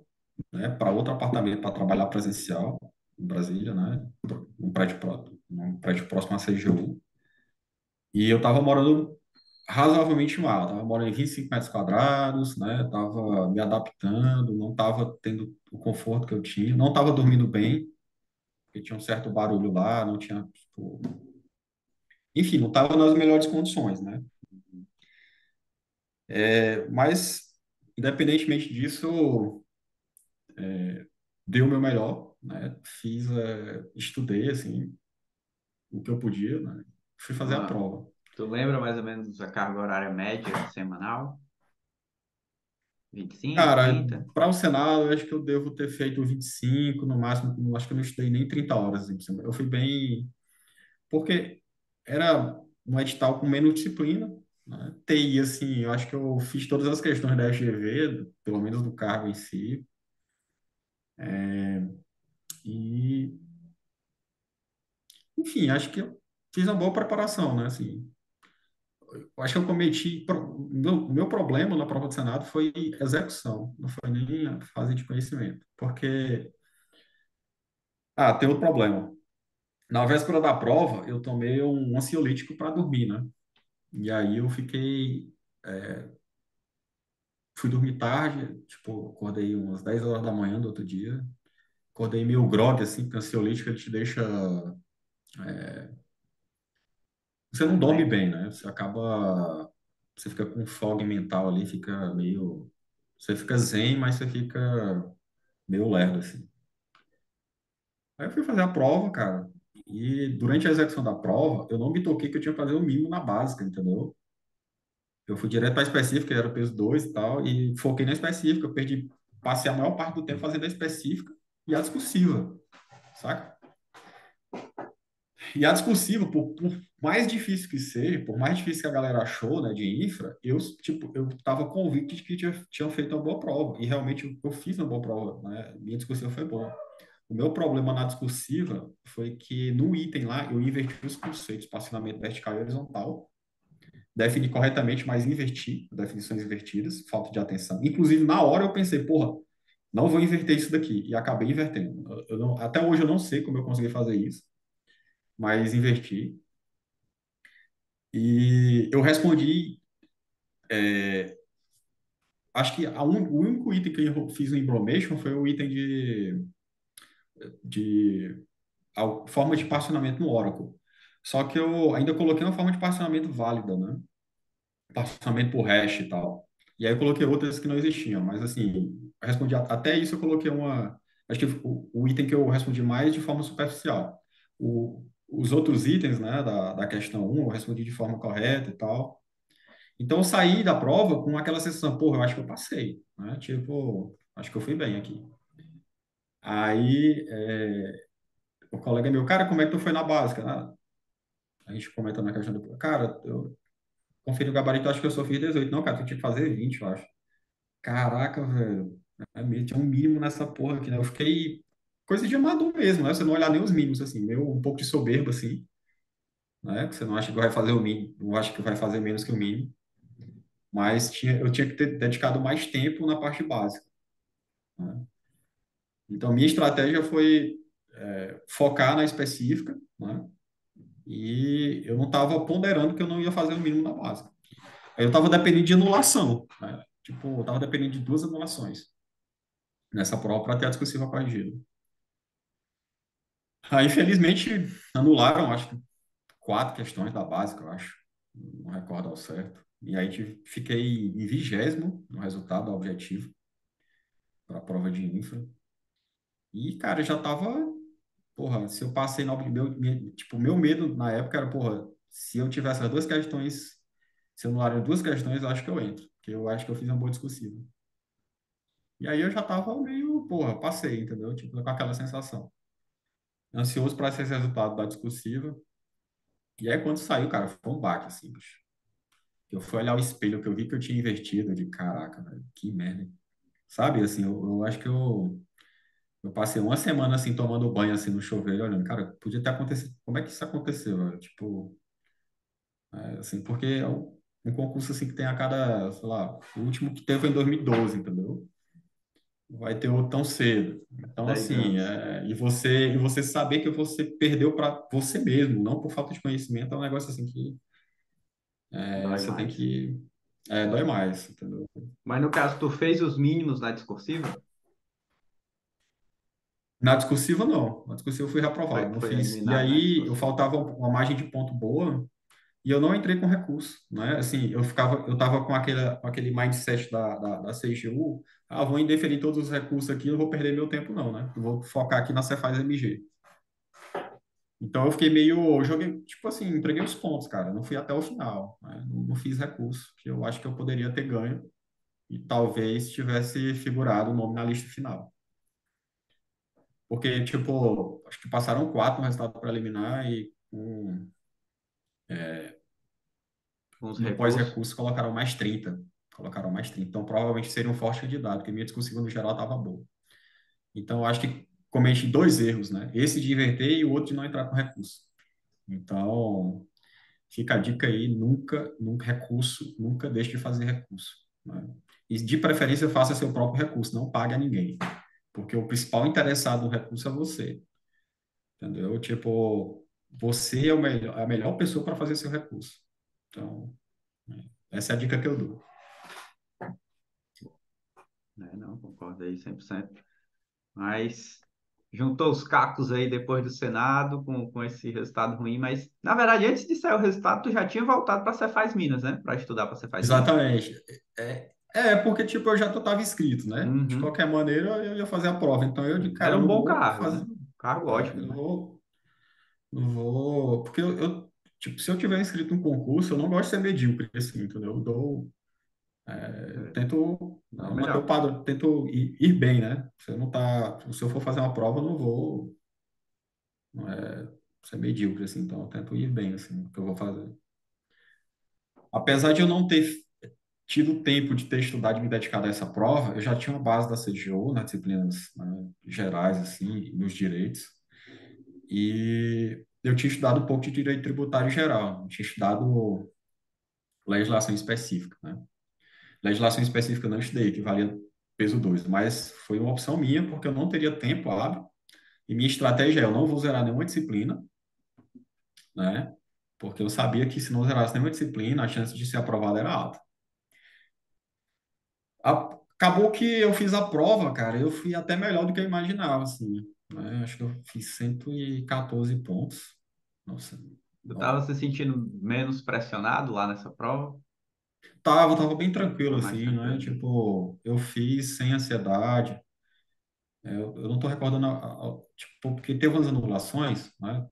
né, para outro apartamento para trabalhar presencial em Brasília, né, num prédio próximo à CGU. E eu estava morando razoavelmente mal, estava morando em 25 metros quadrados, né, estava me adaptando, não estava tendo o conforto que eu tinha, não estava dormindo bem, porque tinha um certo barulho lá, não tinha, tipo, enfim, não estava nas melhores condições, né? Mas, independentemente disso, dei o meu melhor, né? Estudei, assim, o que eu podia, né? Fui fazer a Ah, prova. tu lembra mais ou menos a carga horária média semanal? 25, Cara, 30? para o Senado, eu acho que eu devo ter feito 25, no máximo, acho que eu não estudei nem 30 horas, assim, por cima. Eu fui bem... Porque era um edital com menos disciplina, né? TI, assim, eu acho que eu fiz todas as questões da FGV, pelo menos do cargo em si, e, enfim, acho que eu fiz uma boa preparação, né? Assim, eu acho que eu cometi. Meu problema na prova do Senado foi execução, não foi nem a fase de conhecimento. Porque. Ah, tem outro problema. Na véspera da prova, eu tomei um ansiolítico para dormir, né? E aí eu fiquei. Fui dormir tarde, tipo, acordei umas 10 horas da manhã do outro dia. Acordei meio grog, assim, porque ansiolítico ele te deixa. Você não Mais dorme lento. bem, né? Você acaba. Você fica com fog mental ali, fica meio. Você fica zen, mas você fica meio lerdo, assim. Aí eu fui fazer a prova, cara. E durante a execução da prova, eu não me toquei que eu tinha que fazer o mínimo na básica, entendeu? Eu fui direto para a específica, que era peso 2 e tal, e foquei na específica. Eu perdi, passei a maior parte do tempo fazendo a específica e a discursiva, saca? E a discursiva, por mais difícil que seja, por mais difícil que a galera achou, né, de infra, tipo, eu tava convicto de que tinham feito uma boa prova. E realmente eu fiz uma boa prova, né? Minha discursiva foi boa. O meu problema na discursiva foi que no item lá eu inverti os conceitos, passionamento vertical e horizontal, defini corretamente, mas inverti, definições invertidas, falta de atenção. Inclusive, na hora eu pensei, porra, não vou inverter isso daqui, e acabei invertendo. Até hoje eu não sei como eu consegui fazer isso, mas inverti. E eu respondi, acho que o único item que eu fiz no embromation foi o item de a forma de particionamento no Oracle. Só que eu ainda coloquei uma forma de particionamento válida, né? Particionamento por hash e tal. E aí eu coloquei outras que não existiam, mas assim, eu respondi até isso eu coloquei uma. Acho que o item que eu respondi mais de forma superficial. Os outros itens, né, da questão um eu respondi de forma correta e tal. Então eu saí da prova com aquela sensação, porra, eu acho que eu passei, né? Tipo, acho que eu fui bem aqui. Aí o colega meu, cara, como é que tu foi na básica? Ah, a gente comenta na questão do. Cara, eu conferi o gabarito, acho que eu só fiz 18. Não, cara, tu tinha que fazer 20, eu acho. Caraca, velho. Tinha um mínimo nessa porra aqui, né? Eu fiquei. Coisa de amador mesmo, né? Você não olhar nem os mínimos, assim. Meio um pouco de soberba, assim, né? Que você não acha que vai fazer o mínimo. Não acha que vai fazer menos que o mínimo. Mas eu tinha que ter dedicado mais tempo na parte básica, né? Então, minha estratégia foi focar na específica, né? E eu não estava ponderando que eu não ia fazer o mínimo na básica. Aí eu estava dependendo de anulação, né? Tipo, eu estava dependendo de duas anulações nessa prova para ter a discursiva corrigida. Aí, infelizmente, anularam, acho que quatro questões da básica, eu acho. Não recordo ao certo. E aí fiquei em 20º no resultado objetivo para a prova de infra. E, cara, já tava, porra, se eu passei na tipo, meu medo na época era, porra, se eu tivesse as duas questões, se anularem duas questões, eu acho que eu entro, porque eu acho que eu fiz uma boa discursiva. E aí eu já tava meio, porra, passei, entendeu? Tipo, com aquela sensação. Ansioso para esse resultado da discursiva. E aí quando saiu, cara, foi um baque, assim, bicho. Eu fui olhar o espelho, que eu vi que eu tinha invertido, de caraca, velho, que merda. Sabe, assim, eu acho que eu passei uma semana, assim, tomando banho, assim, no chuveiro, olhando, cara, podia ter acontecido, como é que isso aconteceu, velho? Tipo, assim, porque é um concurso, assim, que tem a cada, sei lá, o último que teve foi em 2012, entendeu? Não vai ter outro tão cedo. Então, 10 assim, anos. e você saber que você perdeu para você mesmo, não por falta de conhecimento, é um negócio, assim, que Dói você tem mais. que, dói mais, entendeu? Mas no caso, tu fez os mínimos na discursiva? Na discursiva, não. Na discursiva eu fui reprovado, Foi, não foi fiz. E eliminado na aí eu discursiva. faltava uma margem de ponto boa e eu não entrei com recurso, né? Assim, eu tava com aquele mindset da CGU, vou indeferir todos os recursos aqui, não vou perder meu tempo não, né? Eu vou focar aqui na Cefaz MG. Então eu fiquei meio, joguei, tipo assim, entreguei os pontos, cara, não fui até o final, né? Não fiz recurso, que eu acho que eu poderia ter ganho e talvez tivesse figurado o nome na lista final. Porque, tipo, acho que passaram quatro no resultado preliminar e uns No recursos. pós-recurso colocaram mais 30. Colocaram mais 30. Então, provavelmente seria um forte candidato, porque minha discursiva no geral estava boa. Então, eu acho que cometi dois erros, né? Esse de inverter e o outro de não entrar com recurso. Então, fica a dica aí, nunca recurso, nunca deixe de fazer recurso, né? E de preferência faça seu próprio recurso, não pague a ninguém, porque o principal interessado no recurso é você, entendeu? Tipo, você é a melhor pessoa para fazer seu recurso. Então, né, essa é a dica que eu dou. Né? Não, concordo aí 100%. Mas juntou os cacos aí depois do Senado com esse resultado ruim. Mas, na verdade, antes de sair o resultado, tu já tinha voltado para a Cefaz Minas, né? Para estudar para a Cefaz Minas. Exatamente. Porque, tipo, eu já estava inscrito, né? De Uhum. qualquer maneira, eu ia fazer a prova. Então, eu de cara, Era eu um não bom vou cargo, né? fazer, Um cargo eu ótimo, não né? vou. Não vou, porque tipo, se eu tiver inscrito em um concurso, eu não gosto de ser medíocre, assim, entendeu? Eu É, tento não, manter o melhor. padrão, tento ir bem, né? Se eu não tá, se eu for fazer uma prova, eu não vou, não é, ser medíocre, assim, então eu tento ir bem, assim, no que eu vou fazer. Apesar de eu não ter tido tempo de ter estudado e me dedicado a essa prova, eu já tinha uma base da CGU, nas disciplinas, né, gerais, assim, nos direitos, e eu tinha estudado um pouco de direito tributário geral, eu tinha estudado legislação específica, né? Legislação específica eu não estudei, que valia peso 2, mas foi uma opção minha, porque eu não teria tempo hábil, e minha estratégia é, eu não vou zerar nenhuma disciplina, né? Porque eu sabia que se não zerasse nenhuma disciplina, a chance de ser aprovado era alta. Acabou que eu fiz a prova, cara, eu fui até melhor do que eu imaginava, assim, né? Acho que eu fiz 114 pontos. Nossa, Tu estava ó. se sentindo menos pressionado lá nessa prova? Tava bem tranquilo, Tava mais assim, né? tranquilo, né? Tipo, eu fiz sem ansiedade. Eu não estou recordando, tipo, porque teve umas anulações, né?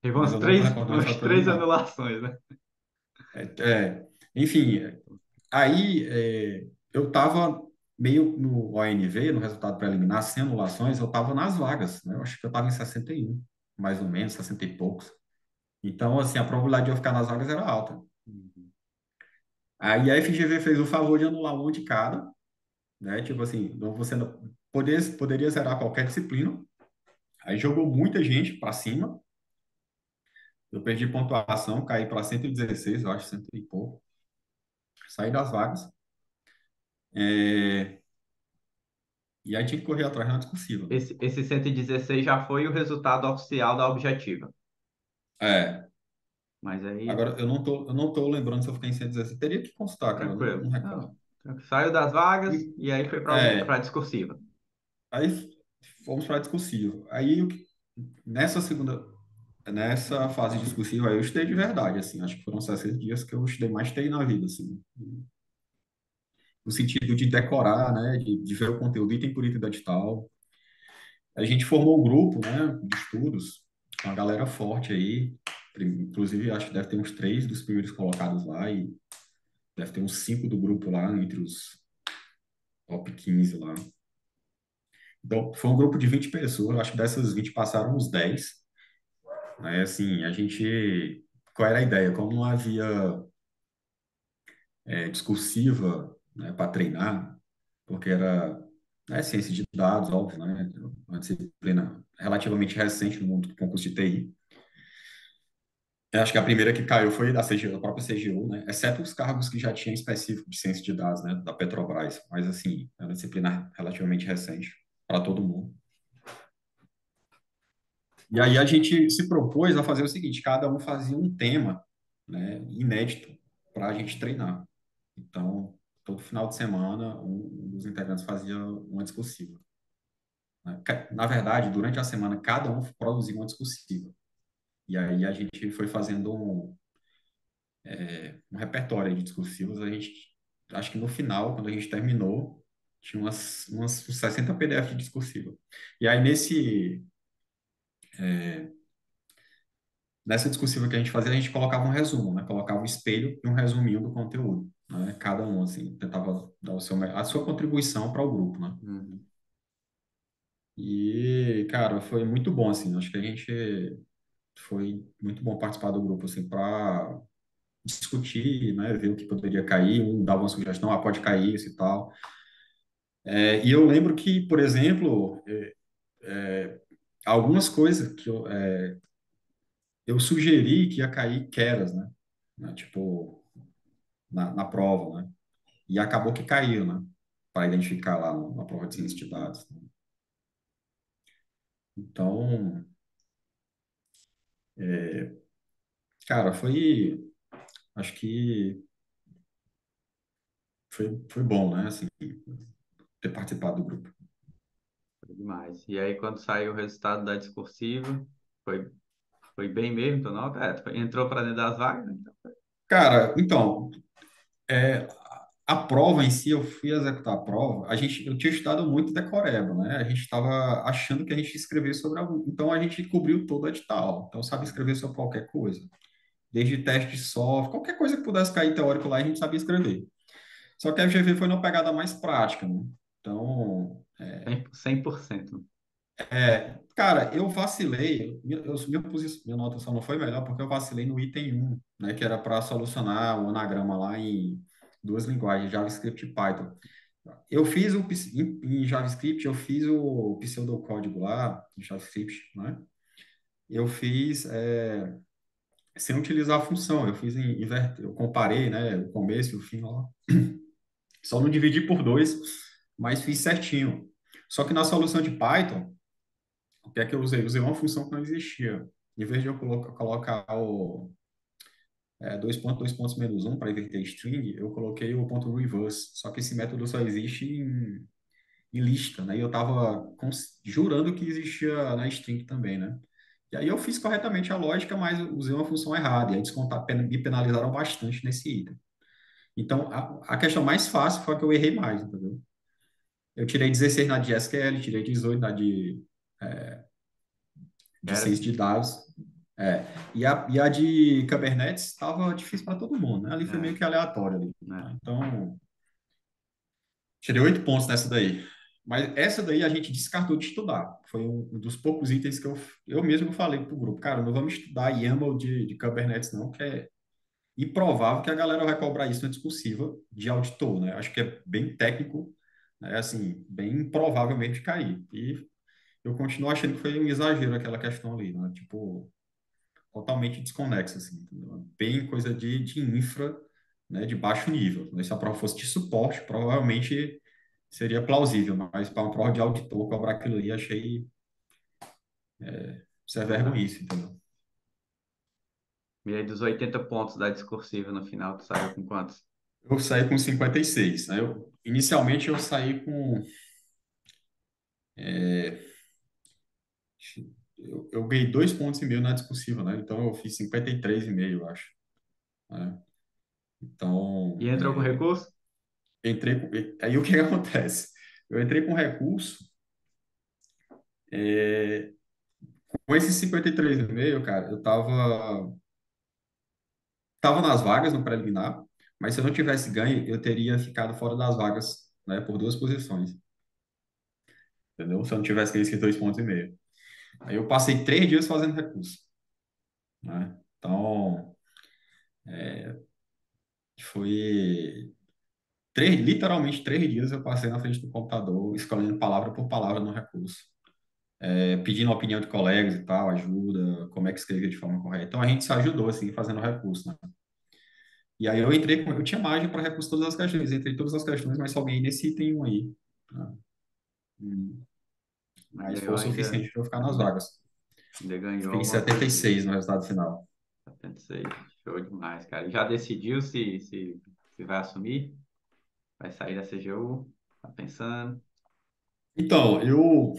Teve Mas umas eu não estou três, recordando umas exatamente três nada. anulações, né? É, enfim, aí eu estava meio no ONV, no resultado preliminar, sem anulações, eu estava nas vagas, né? Eu acho que eu estava em 61, mais ou menos, 60 e poucos. Então, assim, a probabilidade de eu ficar nas vagas era alta. Uhum. Aí a FGV fez o favor de anular um de cada, né? Tipo assim, você não, poderia zerar qualquer disciplina. Aí jogou muita gente para cima. Eu perdi pontuação, caí para 116, eu acho, cento e pouco. Saí das vagas. É, e aí tinha que correr atrás na discursiva. Esse 116 já foi o resultado oficial da objetiva. É, Mas aí, agora eu não tô lembrando se eu fiquei em 116. Teria que constar, cara, eu não tranquilo. recordo. Não, saiu das vagas E, e aí foi para a é, discursiva. aí fomos para a discursiva. Aí, nessa nessa fase discursiva, aí eu estudei de verdade, assim. Acho que foram 60 dias que eu estudei mais TI na vida, assim. No sentido de decorar, né, de ver o conteúdo item por item do edital. A gente formou um grupo, né, de estudos, uma galera forte aí, inclusive acho que deve ter uns três dos primeiros colocados lá e deve ter uns cinco do grupo lá, entre os top 15 lá. Então, foi um grupo de 20 pessoas, acho que dessas 20 passaram uns 10. Aí, assim, qual era a ideia? Como não havia discursiva, né, para treinar, porque era ciência de dados, óbvio, né, uma disciplina relativamente recente no mundo do concurso de TI. Eu acho que a primeira que caiu foi da CGU, da própria CGU, né? Exceto os cargos que já tinham específico de ciência de dados, né? Da Petrobras. Mas, assim, é uma disciplina relativamente recente para todo mundo. E aí a gente se propôs a fazer o seguinte: cada um fazia um tema, né? Inédito para a gente treinar. Então, todo final de semana, um dos integrantes fazia uma discursiva, né? Na verdade, durante a semana, cada um produzia uma discursiva. E aí a gente foi fazendo um repertório de discursivos. A gente, acho que no final, quando a gente terminou, tinha uns 60 PDF de discursiva. E aí, nessa discursiva que a gente fazia, a gente colocava um resumo, né? Colocava um espelho e um resuminho do conteúdo, né? Cada um, assim, tentava dar a sua contribuição para o grupo, né? Uhum. E, cara, foi muito bom, assim. Acho que a gente foi muito bom participar do grupo, assim, para discutir, né, ver o que poderia cair, um dava uma sugestão, ah, pode cair isso e tal. E eu lembro que, por exemplo, algumas coisas que eu sugeri que ia cair Keras, né, tipo, na prova, né, e acabou que caiu, né, para identificar lá na prova de ciência de dados. Então, cara, acho que foi bom, né, assim, ter participado do grupo. Foi demais. E aí, quando saiu o resultado da discursiva, foi, foi bem mesmo, tua nota? Entrou para dentro das vagas, né? Então, Cara, então, é, a prova em si, eu fui executar a prova, eu tinha estudado muito decoreba, né? A gente estava achando que a gente ia escrever sobre algum, então a gente cobriu todo o edital, então sabe escrever sobre qualquer coisa, desde teste de software, qualquer coisa que pudesse cair teórico lá, a gente sabia escrever. Só que a FGV foi numa pegada mais prática, né? Então, 100%. cara, eu vacilei, minha nota só não foi melhor porque eu vacilei no item um, né, que era para solucionar o anagrama lá em duas linguagens, JavaScript e Python. Eu fiz em JavaScript, eu fiz o pseudocódigo lá, em JavaScript, né? Eu fiz sem utilizar a função, eu fiz eu comparei, né, o começo e o fim lá. Só não dividi por dois, mas fiz certinho. Só que na solução de Python, o que é que eu usei? Usei uma função que não existia. Em vez de eu colocar o dois pontos, dois pontos menos um para inverter string, eu coloquei o ponto reverse. Só que esse método só existe em lista, né? E eu estava jurando que existia na string também, né? E aí eu fiz corretamente a lógica, mas eu usei uma função errada. E aí me penalizaram bastante nesse item. Então, a questão mais fácil foi a que eu errei mais, entendeu? Eu tirei 16 na de SQL, tirei 18 na de Era, ciência de dados. É. E a de Kubernetes estava difícil para todo mundo, né? Ali foi é, meio que aleatório ali, né? tá? Então, tirei 8 pontos nessa daí. Mas essa daí a gente descartou de estudar. Foi um dos poucos itens que eu mesmo falei para o grupo. Cara, não vamos estudar YAML de Kubernetes, não, que é improvável que a galera vai cobrar isso na discursiva de auditor, né? Acho que é bem técnico, né? Assim, bem improvavelmente de cair. E eu continuo achando que foi um exagero aquela questão ali, né? Tipo, totalmente desconexa, assim, entendeu? Bem coisa de infra, né, de baixo nível. Se a prova fosse de suporte, provavelmente seria plausível, mas para uma prova de auditor cobrar aquilo ali, achei isso é Pesado. vergonhice, entendeu? E aí, dos 80 pontos da discursiva no final, tu saiu com quantos? Eu saí com 56, né? Inicialmente eu saí com... eu ganhei 2,5 pontos na discursiva, né? Então eu fiz 53,5, eu acho, né? E Então, entrou com recurso? entrei com... Aí o que acontece? Eu entrei com recurso, com esses 53,5, cara, eu tava nas vagas no preliminar, mas se eu não tivesse ganho, eu teria ficado fora das vagas, né, por 2 posições, entendeu? Se eu não tivesse ganho esses 2,5 pontos. Aí eu passei 3 dias fazendo recurso, né? Então, foi literalmente 3 dias eu passei na frente do computador, escolhendo palavra por palavra no recurso, pedindo a opinião de colegas e tal, ajuda, como é que escrevia de forma correta. Então a gente se ajudou, assim, fazendo recurso, né? E aí eu tinha margem para recurso todas as questões, entrei todas as questões, mas só ganhei nesse item um aí, né? Mas Mas foi ganhou o ainda, suficiente para eu ficar nas ainda, vagas. ainda ganhou Fiquei em alguma setenta e coisinha. seis no resultado final. 76. Show demais, cara. E já decidiu se vai assumir? Vai sair da CGU? Tá pensando? Então, eu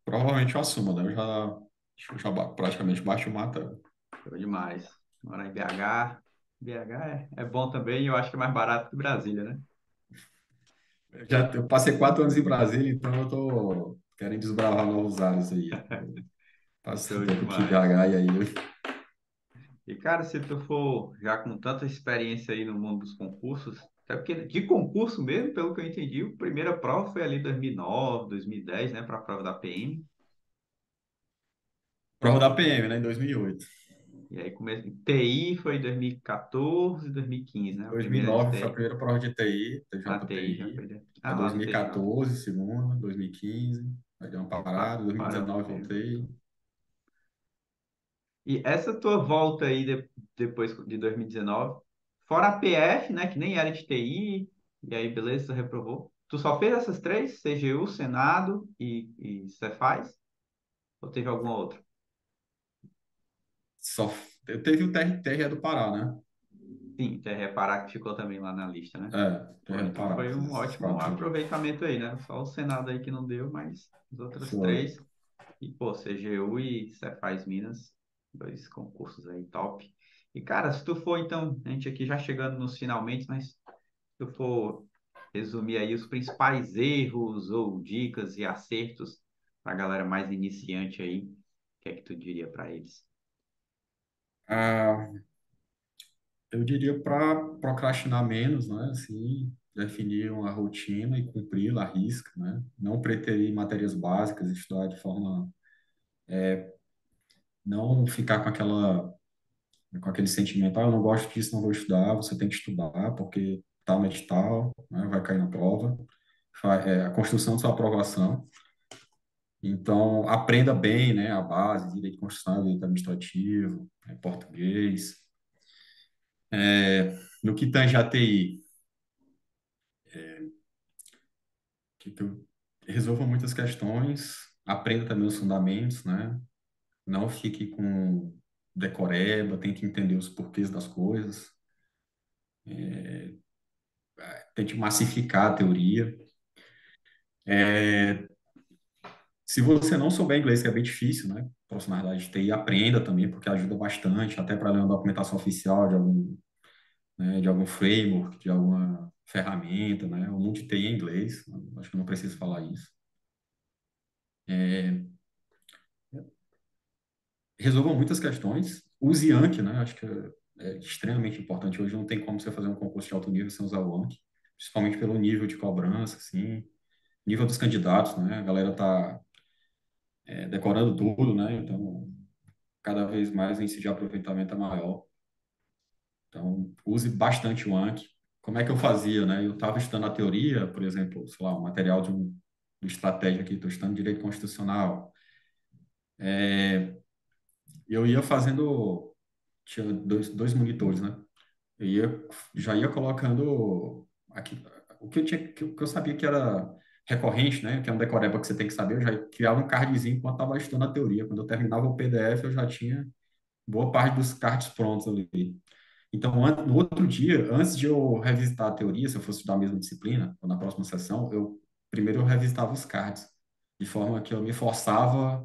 provavelmente eu assumo, né? Eu já praticamente bati o mata. Show demais. Morar em BH. BH é bom também, eu acho que é mais barato que Brasília, né? Eu passei 4 anos em Brasília, então eu tô querendo desbravar novos ares aí. Passei um Show tempo aqui em demais. BH e aí E, cara, se tu for já com tanta experiência aí no mundo dos concursos, até porque de concurso mesmo, pelo que eu entendi, a primeira prova foi ali em 2009, 2010, né, para a prova da PM. prova da PM, né, em 2008. E aí comecei. TI foi 2014, 2015, né? A primeira de 2009 foi a TI. primeira prova de TI, A TI já foi. TJTI. Aí Lá no TJ. 2014, segunda, 2015, aí deu uma Aí parada, parou um 2019 tempo. voltei. E essa tua volta aí depois de 2019, fora a PF, né? Que nem era de TI, e aí beleza, tu reprovou. Tu só fez essas três? CGU, Senado e Cefaz? Ou teve alguma outra? Só, eu teve o TRE do Pará, né? Sim, até reparar que ficou também lá na lista, né? Pô, TRE do então Pará, foi fiz um essas ótimo quatro aí. aproveitamento aí, né? Só o Senado aí que não deu, mas as outras Foi. três. E, pô, CGU e Cefaz Minas, dois concursos aí top. E, cara, se tu for, então, a gente aqui já chegando nos finalmente, mas se tu for resumir aí os principais erros ou dicas e acertos para a galera mais iniciante aí, o que é que tu diria para eles? Ah, eu diria para procrastinar menos, né? Assim, definir uma rotina e cumpri-la à risca, né? Não preterir matérias básicas, estudar de forma, não ficar com aquele sentimento, eu não gosto disso, não vou estudar. Você tem que estudar porque tal, edital, né? Vai cair na prova. A construção de sua aprovação. Então, aprenda bem, né? A base, direito constitucional, direito administrativo, português. No que tange a TI, que eu resolva muitas questões, aprenda também os fundamentos, né? Não fique com decoreba, tente entender os porquês das coisas, tente massificar a teoria. Se você não souber inglês, que é bem difícil, né? Profissional da área de TI, aprenda também, porque ajuda bastante, até para ler uma documentação oficial de algum, né, de algum framework, de alguma ferramenta, né? O mundo de TI é em inglês, acho que eu não preciso falar isso. Resolvam muitas questões. Use Anki, né? Acho que é extremamente importante. Hoje não tem como você fazer um concurso de alto nível sem usar o Anki, principalmente pelo nível de cobrança, assim, nível dos candidatos, né? A galera tá decorando tudo, né? Então, cada vez mais o índice de aproveitamento é maior. Então, use bastante o Anki. Como é que eu fazia, né? Eu estava estudando a teoria, por exemplo, sei lá, um material de estratégia aqui, estou estudando direito constitucional. Eu ia fazendo, tinha dois monitores, né? Já ia colocando aqui, o que eu tinha, que eu sabia que era recorrente, né? Que é um decoreba que você tem que saber. Eu já criava um cardzinho enquanto estava estudando a teoria. Quando eu terminava o PDF, eu já tinha boa parte dos cards prontos ali. Então, no outro dia, antes de eu revisitar a teoria, se eu fosse estudar a mesma disciplina, ou na próxima sessão, primeiro eu revisitava os cards, de forma que eu me forçava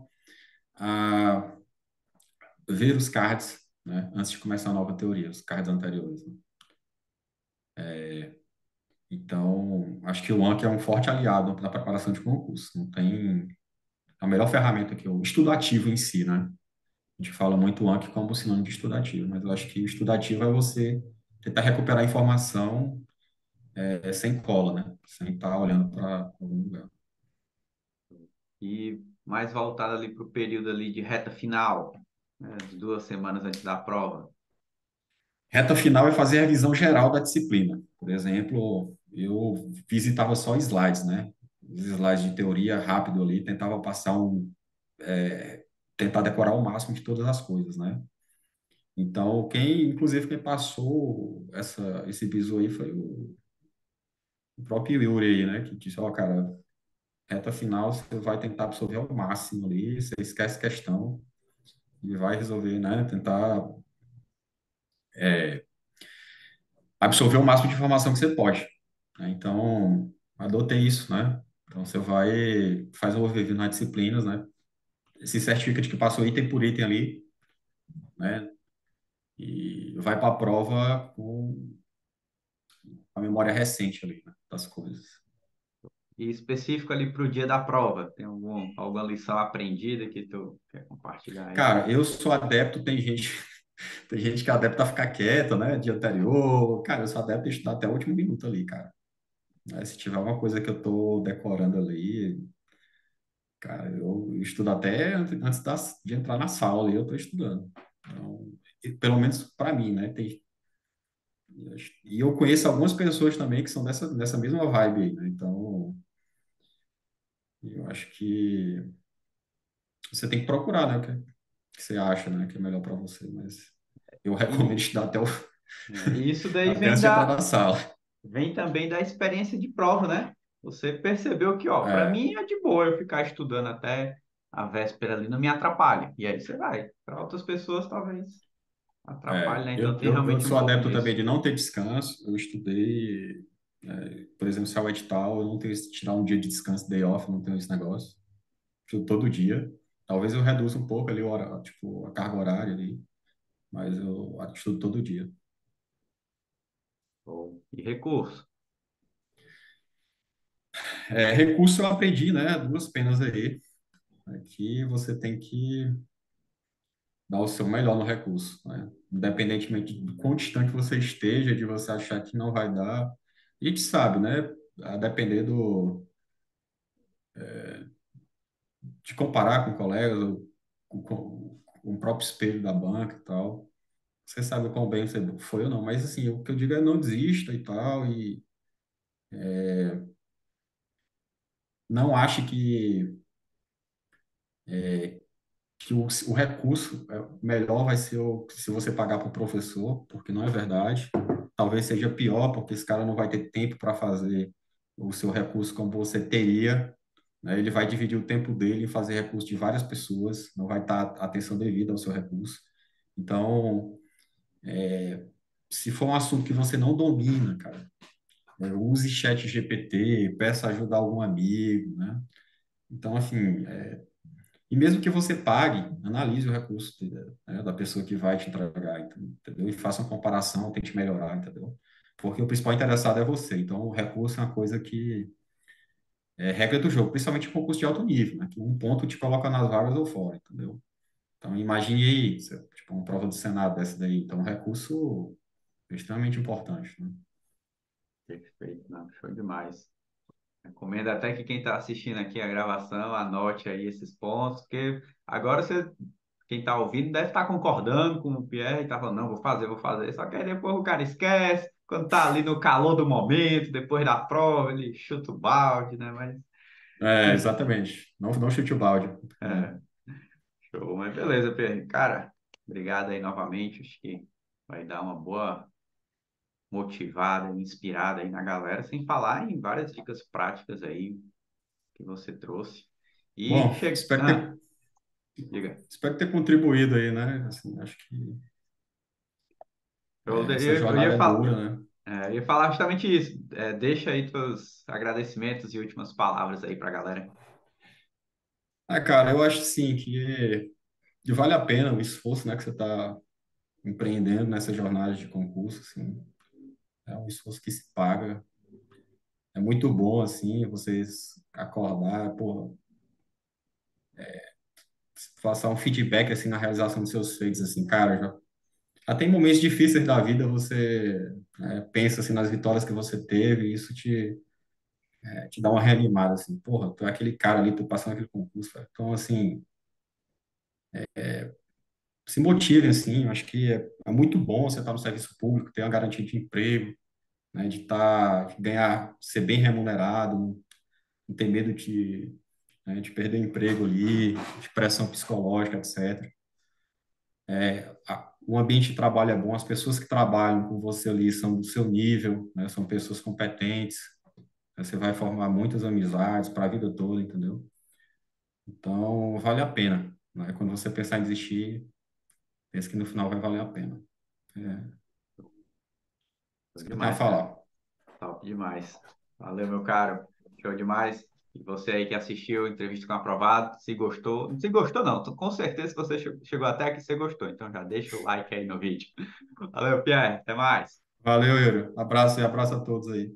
a ver os cards, né? Antes de começar a nova teoria, os cards anteriores, né? Então, acho que o Anki é um forte aliado na preparação de concurso. Não tem a melhor ferramenta que o estudativo em si, né? A gente fala muito o Anki como sinônimo de estudativo, mas eu acho que o estudativo é você tentar recuperar a informação sem cola, né? Sem estar olhando para algum lugar. E mais voltado ali para o período ali de reta final, né? As 2 semanas antes da prova. Reta final é fazer a revisão geral da disciplina. Por exemplo, eu visitava só slides, né? Os slides de teoria rápido ali, tentava tentar decorar o máximo de todas as coisas, né? Então, inclusive, quem passou esse bizu aí foi o próprio Yuri aí, né? Que disse, ó, cara, reta final você vai tentar absorver ao máximo ali, você esquece questão e vai resolver, né? Tentar absorver o máximo de informação que você pode, né? Então, adotei isso, né? Então, você faz um overview nas disciplinas, né? Se certifica de que passou item por item ali, né? E vai para a prova com a memória recente ali, né? Das coisas. E específico ali para o dia da prova, tem alguma lição aprendida que tu quer compartilhar aí? Cara, eu sou adepto, tem gente que é adepta a ficar quieta, né? Dia anterior. Cara, eu sou adepto a estudar até o último minuto ali, cara. Né? Se tiver uma coisa que eu tô decorando ali, cara, eu estudo até antes de entrar na sala ali, eu tô estudando. Então, pelo menos para mim, né? E eu conheço algumas pessoas também que são dessa mesma vibe aí, né? Então, eu acho que você tem que procurar, né? O que você acha, né? Que é melhor para você. Mas eu recomendo E, estudar e isso daí até antes de entrar na sala. vem também da experiência de prova, né? Você percebeu que, ó, para É, mim é de boa eu ficar estudando até a véspera ali, não me atrapalha. E aí você vai. Para outras pessoas, talvez atrapalhe, né? Então tem eu realmente um sou pouco adepto disso. também de não ter descanso. Eu estudei, por exemplo, se é o edital, eu não tenho que tirar um dia de descanso, day off, eu não tenho esse negócio. Estudo todo dia. Talvez eu reduza um pouco ali tipo, a carga horária ali, mas eu estudo todo dia. E recurso. Recurso eu aprendi, né? Duas penas aí. Aqui você tem que dar o seu melhor no recurso, né? Independentemente do quão distante você esteja, de você achar que não vai dar. A gente sabe, né? A depender de comparar com colegas, ou com o próprio espelho da banca e tal. Você sabe o quão bem você foi ou não, mas assim, o que eu digo é não desista e tal, e não ache que o recurso melhor vai ser se você pagar para o professor, porque não é verdade. Talvez seja pior, porque esse cara não vai ter tempo para fazer o seu recurso como você teria, né? Ele vai dividir o tempo dele em fazer recurso de várias pessoas, não vai estar atenção devida ao seu recurso. Então, se for um assunto que você não domina, cara, use chat GPT, peça ajuda a algum amigo, né? Então, assim, e mesmo que você pague, analise o recurso, né, da pessoa que vai te entregar, entendeu? E faça uma comparação, tente melhorar, entendeu? Porque o principal interessado é você. Então, o recurso é uma coisa que é regra do jogo, principalmente em concurso de alto nível, né? Que um ponto te coloca nas vagas ou fora, entendeu? Então, imagine aí, tipo, uma prova do Senado dessa daí. Então, o recurso é extremamente importante, né? Perfeito, não, show demais. Recomendo até que quem está assistindo aqui a gravação anote aí esses pontos, porque agora você, quem está ouvindo deve estar concordando com o Pierre e está falando, não, vou fazer. Só que aí depois o cara esquece, quando está ali no calor do momento, depois da prova, ele chuta o balde, né? Mas Exatamente. Não, não chute o balde. é, show, mas beleza, Pierre. Cara, obrigado aí novamente. Acho que vai dar uma boa motivada, inspirada aí na galera, sem falar em várias dicas práticas aí que você trouxe. E Bom, chega. Diga. espero ter contribuído aí, né? Assim, acho que essa Eu jornada ia é falar, dura, né? eu ia falar justamente isso. Deixa aí teus agradecimentos e últimas palavras aí pra galera. Cara, eu acho sim que vale a pena o esforço, né, que você está empreendendo nessa jornada de concurso, assim. É um esforço que se paga. É muito bom, assim, vocês acordar, pô, passar um feedback, assim, na realização dos seus feitos, assim, cara, já tem momentos difíceis da vida, você pensa, assim, nas vitórias que você teve, e isso te dá uma reanimada, assim, porra, tu é aquele cara ali, tu passando aquele concurso, velho. Então, assim, se motivem, assim, eu acho que é muito bom você estar no serviço público, ter uma garantia de emprego, né, de ganhar, ser bem remunerado, não ter medo de perder o emprego ali, de pressão psicológica, etc. O ambiente de trabalho é bom, as pessoas que trabalham com você ali são do seu nível, né, são pessoas competentes, você vai formar muitas amizades para a vida toda, entendeu? Então, vale a pena, né? Quando você pensar em desistir, pense que no final vai valer a pena. É Show isso que eu tenho a demais, cara. falar. Top demais. Valeu, meu caro. Show demais. E você aí que assistiu a entrevista com o Aprovado, se gostou, se gostou não, com certeza que você chegou até aqui, você gostou. Então já deixa o like aí no vídeo. Valeu, Pierre. Até mais. Valeu, Yuri. Abraço e abraço a todos aí.